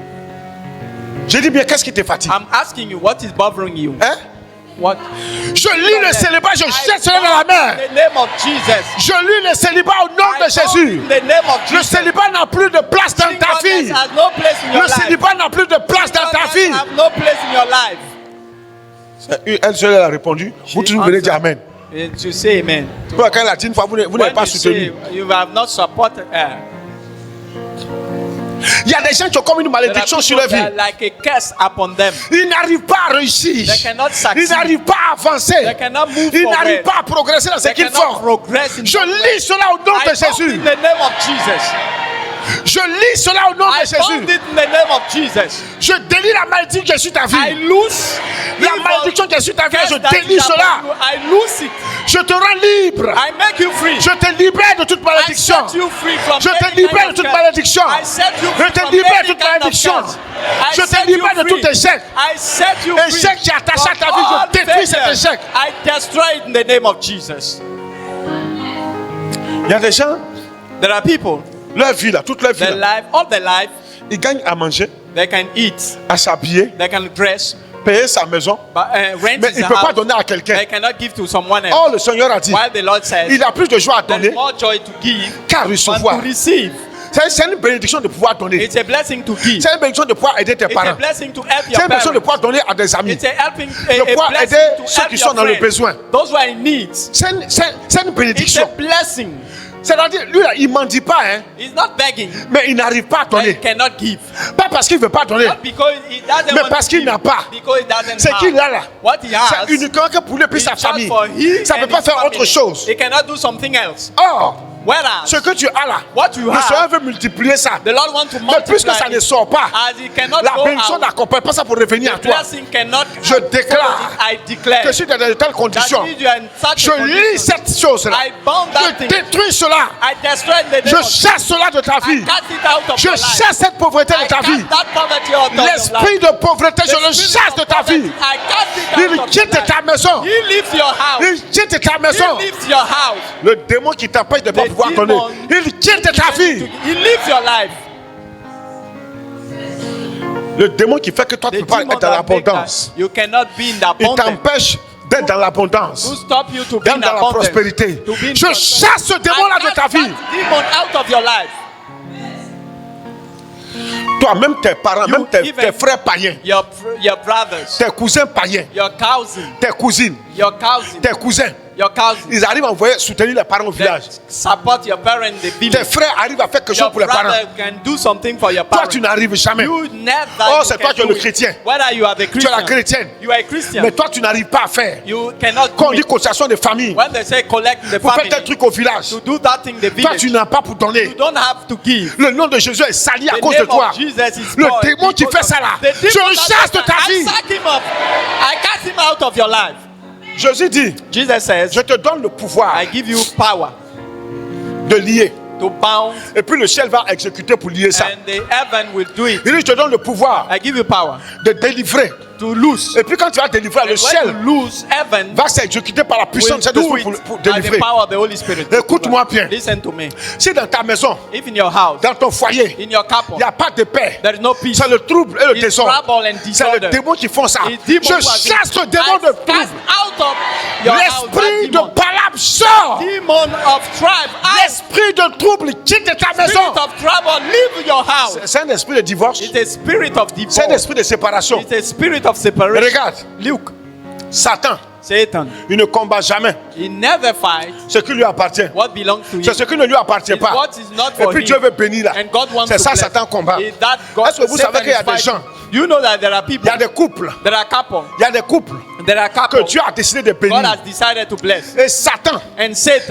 Je dis bien, qu'est-ce qui te fatigue? I'm asking you, what is bothering you? Hein? What? Je lis le célibat, je jette cela dans la mer. Je lis le célibat au nom de Jésus. Le célibat n'a plus de place dans ta vie. Le célibat n'a plus de place dans ta vie. Elle seule a répondu. Vous tous venez dire Amen. To say amen. Quand elle a dit une fois, vous n'avez pas soutenu. You have not supported her. Il y a des gens qui ont comme une malédiction sur leur vie. Like a curse upon them. Ils n'arrivent pas à réussir. Ils n'arrivent pas à avancer. Ils n'arrivent pas à progresser dans ce qu'ils font. Je lis cela au nom de Jésus. Je lis cela au nom de Jésus. Je délie la malédiction qui est sur ta vie. La malédiction qui est sur ta vie, je délie cela. Je te rends libre. Je te libère de toute malédiction. Je te libère de toute malédiction. Je te libère de toute malédiction. Je te libère de tout échec. Échec qui est attaché à ta vie, je détruis cet échec. Il y a des gens, there are people, leur vie là, toute leur vie là, all their life, ils gagnent à manger, they can eat, à s'habiller, they can dress, payer sa maison, mais il ne peut pas donner à quelqu'un. Oh, le Seigneur a dit, il a plus de joie à donner qu'à recevoir. C'est une bénédiction de pouvoir donner. C'est une bénédiction de pouvoir aider tes parents. C'est une bénédiction de pouvoir donner à des amis. De pouvoir aider ceux qui sont dans le besoin. C'est une bénédiction. C'est-à-dire, lui, il ne mendie pas, hein. Mais il n'arrive pas à donner. Pas parce qu'il ne veut pas donner, mais parce qu'il n'a pas. C'est qu'il a là. C'est uniquement que pour lui et sa famille. Ça ne peut pas faire autre chose. Or, ce que tu as là, le Seigneur veut multiplier ça. Mais puisque ça ne sort pas, la bénédiction n'accompagne pas ça pour revenir à toi. Je déclare que si tu es dans de telles conditions, je lis cette chose-là. Je détruis cela. Je chasse cela de ta vie. Je chasse cette pauvreté de ta vie. L'esprit de pauvreté, je le chasse de ta vie. Il quitte ta maison. Il quitte ta maison. Le démon qui t'empêche de ne pas pouvoir donner, il quitte ta vie. Le démon qui fait que toi tu ne peux pas être dans l'abondance, il t'empêche d'être dans l'abondance, d'être dans la prospérité. Je chasse ce démon-là de ta vie. Toi, même tes parents, même tes frères païens, tes cousins païens, tes cousines, tes cousins, ils arrivent à envoyer soutenir les parents au village. Tes frères arrivent à faire quelque chose pour les parents. Toi, tu n'arrives jamais. Oh, c'est toi qui es le chrétien. Tu es la chrétienne. Mais toi, tu n'arrives pas à faire. Quand on dit cotisation de famille, pour faire tel truc au village, toi, tu n'as pas pour donner. Le nom de Jésus est sali à cause de toi. Le démon qui fait ça là, je le chasse de ta vie. I cast him out of your life. Jésus dit, Jesus says, je te donne le pouvoir I give you power de lier. To bound, et puis le ciel va exécuter pour lier ça. And the heaven will do it. Il dit, je te donne le pouvoir I give you power de délivrer. To loose. Et puis quand tu vas délivrer, le ciel va s'exécuter par la puissance de Saint-Esprit pour délivrer. Écoute-moi bien. Listen to me. Si dans ta maison, if in your house, dans ton foyer, in your couple, il n'y a pas de paix, there is no peace, c'est le trouble et le désordre. C'est le démon qui font ça. Je chasse le démon de trouble. L'esprit de Balaam sort. L'esprit de trouble quitte ta maison. C'est un esprit de divorce. C'est un esprit de séparation. Regarde, Luke. Satan, il ne combat jamais. He never fights ce qui lui appartient. C'est ce qui ne lui appartient pas. Et puis Dieu veut bénir là. C'est ça Satan combat. Est-ce que vous savez qu'il y a des gens? You know that there are people. Il y a des couples. There are couples. Il y a des couples que Dieu a décidé de bénir. God has decided to bless. Et Satan,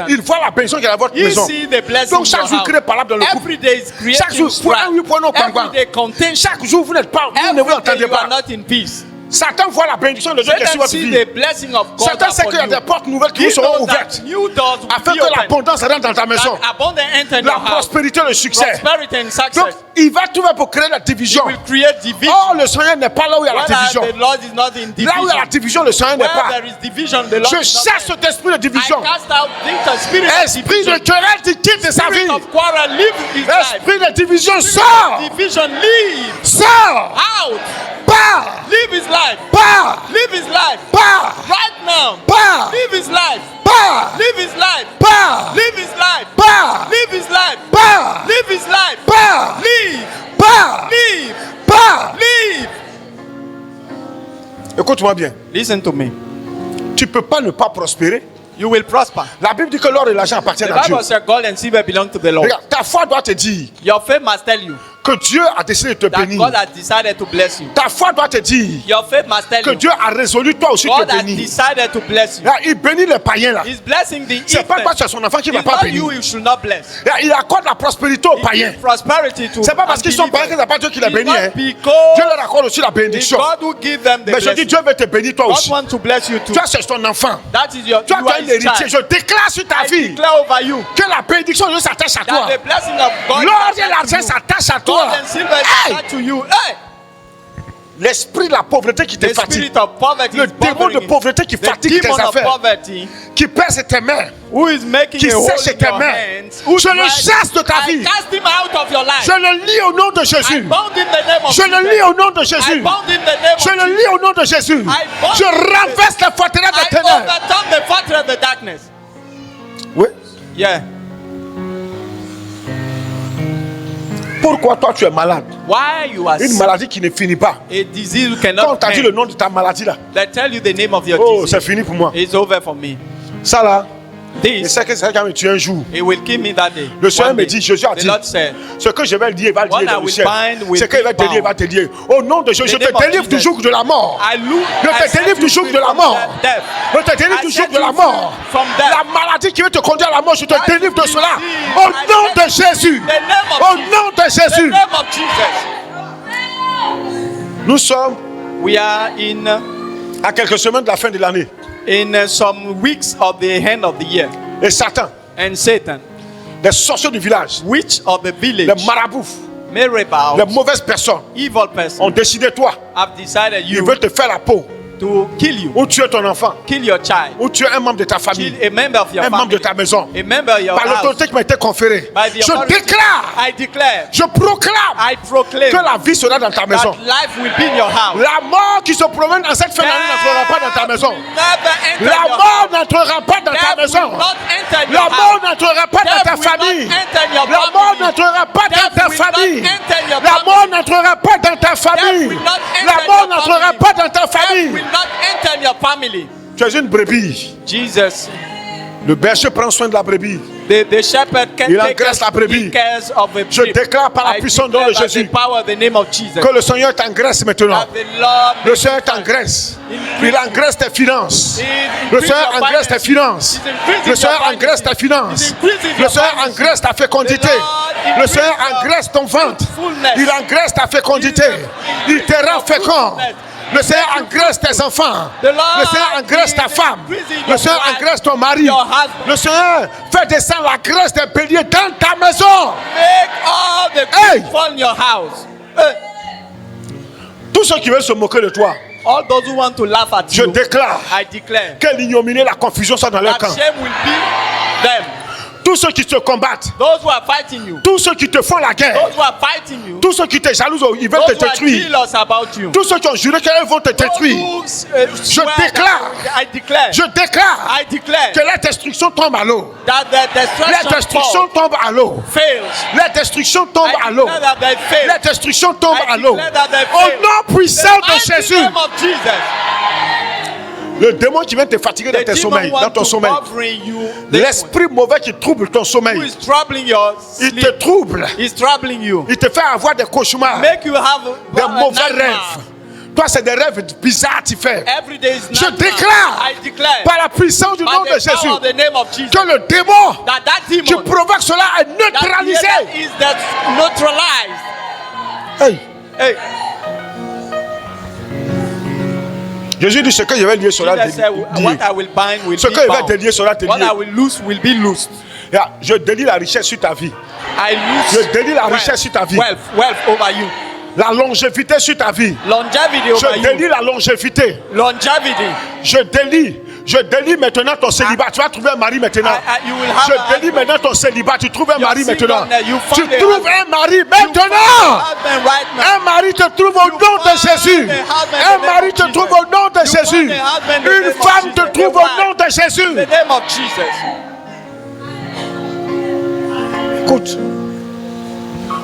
il voit la bénédiction qu'il y a dans votre maison. Donc chaque jour, il crée par là dans le couple. Chaque jour, chaque jour, vous n'êtes pas, vous ne vous entendez pas. Satan voit la bénédiction de Dieu qui est sur votre vie. Satan sait qu'il y a des portes nouvelles qui vous seront ouvertes afin que l'abondance rentre dans ta maison. La prospérité, le succès. Donc, il va tout faire pour créer la division. Oh, le Seigneur n'est pas là où il y a la division. Là où il y a la division, le Seigneur n'est pas. Je chasse cet esprit de division. Esprit de querelle qui quitte sa vie. Esprit de division, sort. Sort. Pars. Live his life. Pars. Live his life. Pars. Right now. Pars. Live his life. Pars. Live his life. Pars. Live his life. Pars. Live his life. Pars. Live his life. Pars. Live. Pars. Live. Pars. Live. Écoute-moi bien. Listen to me. Tu peux pas ne pas prospérer. You will prosper. La Bible dit que l'or et l'argent appartiennent à Dieu. Gold and silver belong to the Lord. Regarde, ta foi doit te dire. Your faith must tell you que Dieu a décidé de te bénir. God has decided to bless you. Ta foi doit te dire Your faith must tell que Dieu a résolu toi aussi de te bénir. God has decided to bless you. Là, il bénit les païens là. He's blessing the c'est pas parce que c'est son enfant qui ne va pas bénir. You should not bless. Là, il accorde la prospérité aux païens. C'est pas parce qu'ils sont païens que c'est pas Dieu qui les bénit. Hein. Dieu leur accorde aussi la bénédiction. Mais je dis Dieu veut te bénir toi aussi. Toi c'est ton enfant. That is your, toi tu es un héritier. Je déclare sur ta vie que la bénédiction de Dieu s'attache à toi. L'or et l'argent s'attachent à toi. To you. Hey. L'esprit de la pauvreté qui te fatigue, le démon de pauvreté qui fatigue tes affaires, qui pèse tes mains, qui sèche tes mains, je le chasse de ta vie. Je le lis au nom de Jésus. Je le lis au nom de Jésus. Je le lis au nom de Jésus. Je renverse la forteresse des ténèbres. Oui. Yeah. Pourquoi toi tu es malade? Why you are une maladie qui ne finit pas. A disease you cannot. Quand on t'a dit le nom de ta maladie là, they tell you the name of your disease. C'est fini pour moi. It's over for me. Ça là, This, c'est que ça va me tuer un jour. It will kill me that day. Le Seigneur me dit, Jésus a dit, ce que je vais le dire, il va le dire dans le ciel. Ce qu'il va te dire, il va te dire. Au nom de Jésus, je te délivre du joug de la mort. Je te délivre du joug de la mort. Je te délivre du joug de la mort. La maladie qui veut te conduire à la mort, je te délivre de cela. Au nom de Jésus. Au nom de Jésus. Nous sommes à quelques semaines de la fin de l'année. In some weeks of the end of the year. Et Satan, and Satan, les sorciers du village, witch of the village, les marabouts, les mauvaises personnes, evil person, ont décidé toi. Have decided you. Ils veulent te faire la peau. To kill you. Ou tuer ton enfant. Kill your child. Ou tuer un membre de ta famille. Kill a member of your un membre de ta maison. A member of your par l'autorité qui m'a été conférée. Je déclare. I declare. Je proclame. I proclaim. Que la vie sera dans ta maison. That life will be in your house. La mort qui se promène dans cette fin d'année n'entrera pas dans ta maison. La mort n'entrera pas dans ta maison. La mort n'entrera pas dans ta famille. La mort n'entrera pas dans ta famille. La mort n'entrera pas dans ta famille. La mort n'entrera pas dans ta famille. Your family. Tu es une brebis. Jesus Le berger prend soin de la brebis. The shepherd can il engraisse la brebis. Je déclare par la puissance de Jésus que le Seigneur t'engraisse maintenant. Le Seigneur t'engraisse. Il engraisse tes finances. Le Seigneur engraisse tes finances. Le Seigneur engraisse tes finances. Le Seigneur engraisse ta fécondité. Le Seigneur engraisse ton ventre. Il engraisse ta fécondité. Il te rend fécond. Le Seigneur engraisse tes enfants. Le Seigneur engraisse ta femme. Le Seigneur engraisse ton mari. Le Seigneur fait descendre la graisse des béliers dans ta maison. Tous ceux qui veulent se moquer de toi, all those who want to laugh at je you, déclare que l'ignominie et la confusion sont dans leur camp. Shame will be them. Tous ceux qui te combattent, those who are fighting you, tous ceux qui te font la guerre, those who are fighting you, tous ceux qui te jalousent, ils veulent te détruire, tous ceux qui ont juré qu'ils vont te détruire, je déclare que la destruction tombe à l'eau. La destruction tombe à l'eau. La destruction tombe à l'eau. La destruction tombe à l'eau. Au nom puissant de Jésus. Le démon qui vient te fatiguer dans tes sommeils, dans ton sommeil. L'esprit mauvais qui trouble ton sommeil. Il te trouble. Il te fait avoir des cauchemars, des mauvais rêves. Toi, c'est des rêves bizarres que tu fais. Je déclare par la puissance du nom de Jésus que le démon qui provoque cela est neutralisé. Hey. Jésus dit ce que je vais lier sera lié. Ce que je vais délier sera délié. Je délie la richesse sur ta vie. Je délie la richesse sur ta vie. La longévité sur ta vie. Je délie la longévité. Je délie maintenant ton célibat. Tu vas trouver un mari maintenant. Je délie maintenant ton célibat. Tu trouves un mari maintenant. Tu trouves un mari maintenant. Un mari te trouve au nom de Jésus. Un mari te trouve au nom de Jésus. Une femme te trouve au nom de Jésus. Écoute.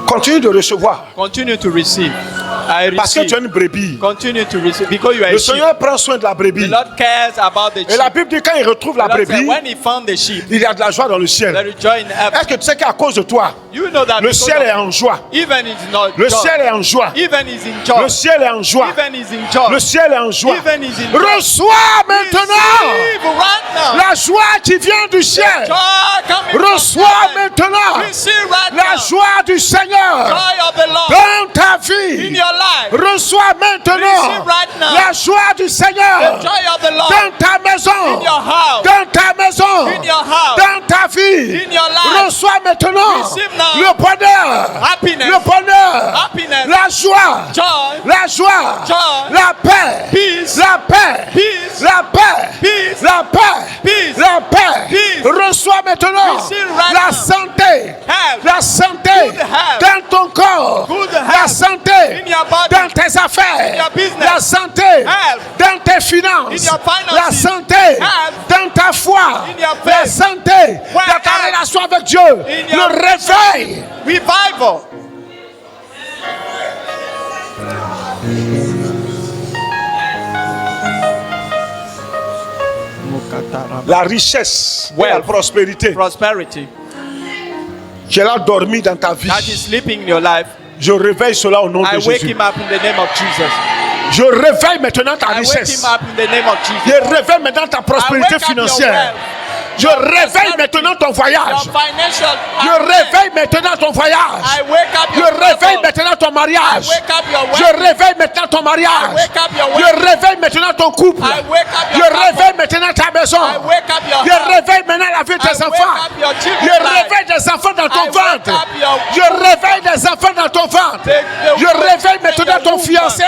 Continue de recevoir. Continue to receive. Parce que tu es une brebis. Continue to receive because you are le Seigneur prend soin de la brebis. The Lord cares about the sheep. Et la Bible dit quand il retrouve la brebis, when he found the sheep, il y a de la joie dans le ciel. Est-ce que tu sais qu'à cause de toi, le ciel est en joie? Le ciel est en joie. Le ciel est en joie. Le ciel est en joie. Reçois maintenant la joie qui vient du ciel. Reçois maintenant la joie du Seigneur dans ta vie. Reçois maintenant la joie du Seigneur dans ta maison, dans ta maison, dans ta vie. Reçois maintenant le bonheur, la joie, la paix, la paix. Reçois maintenant la santé dans ton corps, la santé dans tes affaires, la santé dans tes finances, la santé dans ta foi, la santé dans ta relation avec Dieu, le réveil. Revival. La richesse, la prospérité. Qu'elle a dormi dans ta vie. That is sleeping in your life. Je réveille cela au nom de Jésus. I wake him up in the name of Jesus. Je réveille maintenant ta richesse. Je réveille maintenant ta prospérité financière. Je réveille maintenant ton voyage. Je réveille maintenant ton voyage. Je réveille maintenant ton mariage. Je réveille maintenant ton mariage. Je réveille maintenant ton couple. Je réveille maintenant ta maison. Je réveille maintenant la vie de tes enfants. Je réveille des enfants dans ton ventre. Je réveille des enfants dans ton ventre. Je réveille maintenant ton fiancé.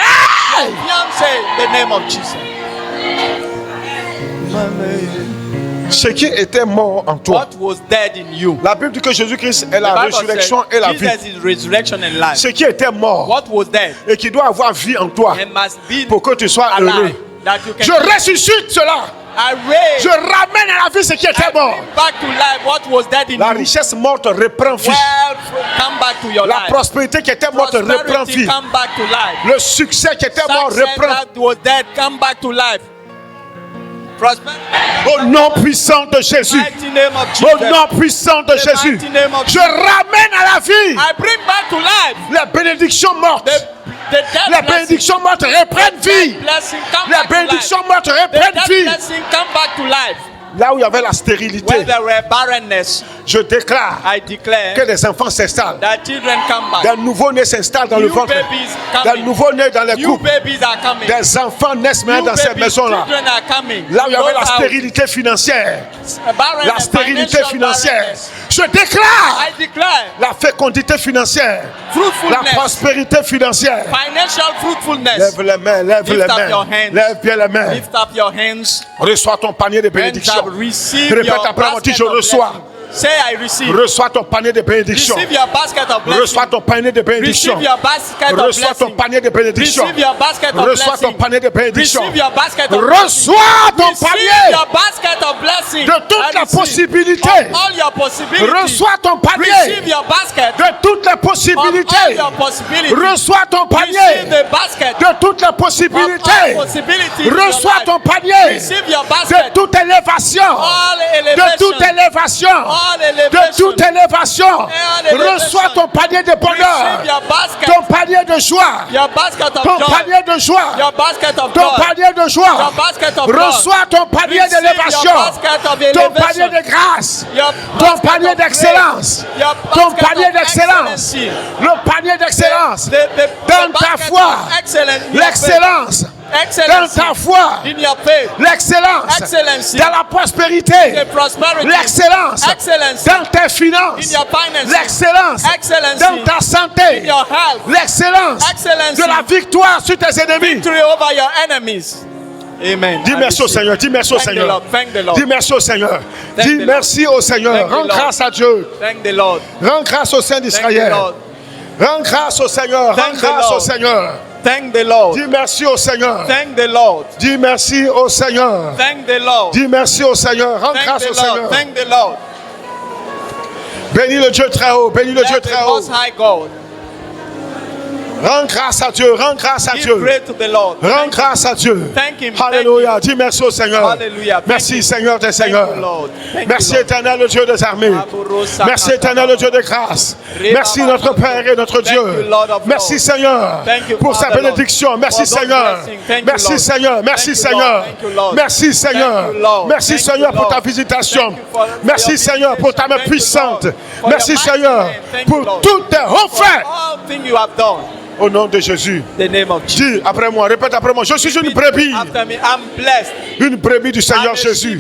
Ce qui était mort en toi. La Bible dit que Jésus-Christ est la résurrection et la vie. Ce qui était mort et qui doit avoir vie en toi pour que tu sois heureux. Je ressuscite cela. Je ramène à la vie ce qui était mort. La richesse morte reprend vie. La prospérité qui était morte reprend vie. Le succès qui était mort reprend. Au nom puissant de Jésus. Au nom puissant de Jésus. Je ramène à la vie les bénédictions mortes. Les bénédictions mortes reprennent vie. Les bénédictions mortes reprennent vie. Là où il y avait la stérilité, je déclare que des enfants s'installent. Des nouveaux-nés s'installent dans le ventre. Des nouveaux-nés dans les couples. Des enfants naissent maintenant dans cette maison-là. Là où il y avait la stérilité financière. La stérilité financière. Je déclare la fécondité financière. La prospérité financière. Lève les mains, lève les mains. Lève bien les mains. Reçois ton panier de bénédictions. Répète après moi, dis je reçois. Say I receive. Reçois ton panier de bénédiction. Receive your basket of blessing. Reçois ton panier de bénédiction. Receive your basket of Reçois ton panier de bénédiction. Receive your basket of Reçois ton panier de bénédiction. Receive your basket of Reçois ton panier your basket of blessing. De toutes les possibilités. All your possibilities. Reçois ton panier. Receive your basket. De toutes les possibilités. All your possibilities. Reçois ton panier. Receive the basket. De toutes les possibilités. Reçois ton panier. Receive your basket. De toute élévation. De toute élévation. De toute élévation, reçois ton panier de bonheur, ton panier de joie, ton panier de joie, ton panier de joie, reçois ton panier d'élévation, ton panier de grâce, ton panier d'excellence, ton panier d'excellence, le panier d'excellence dans ta foi, l'excellence. Dans ta foi, l'excellence, dans la prospérité, l'excellence, dans tes finances, l'excellence, dans ta santé, l'excellence, de la victoire sur tes ennemis. Amen. Dis merci au Seigneur, dis merci au Seigneur. Dis merci au Seigneur. Dis merci au Seigneur. Rends grâce à Dieu. Rends grâce au Saint d'Israël. Rends grâce au Seigneur. Rends grâce au Seigneur. Thank the Lord. Dis merci au Seigneur. Thank the Lord. Dis merci au Seigneur. Thank the Lord. Dis merci au Seigneur. Rends grâce au Seigneur. Thank the Lord. Bénis le Dieu très haut. Bénis le Dieu très haut. Rends grâce à Dieu, rends grâce à Dieu. Rends grâce à Dieu. Alléluia. Dis merci au Seigneur. Merci Seigneur des Seigneurs. Merci éternel le Dieu des armées. Merci éternel le Dieu de grâce. Merci notre Père et notre Dieu. Merci Seigneur pour sa bénédiction. Merci Seigneur. Merci Seigneur. Merci Seigneur. Merci Seigneur. Merci Seigneur pour ta visitation. Merci Seigneur pour ta main puissante. Merci Seigneur pour toutes tes offres. Au nom de Jésus. Dis après moi, répète après moi. Je suis une brebis. Une brebis du Seigneur Jésus.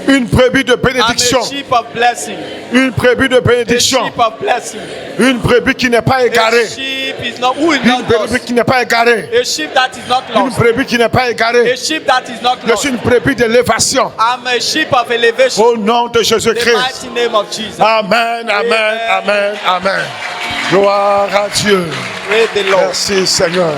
Une brebis de bénédiction. Une brebis de bénédiction. Une brebis qui n'est pas égarée. Une brebis qui n'est pas égarée. Une brebis qui n'est pas égarée. Je suis une brebis d'élévation. Au nom de Jésus-Christ. Amen, amen, amen, amen. Gloire à Dieu. Merci Seigneur.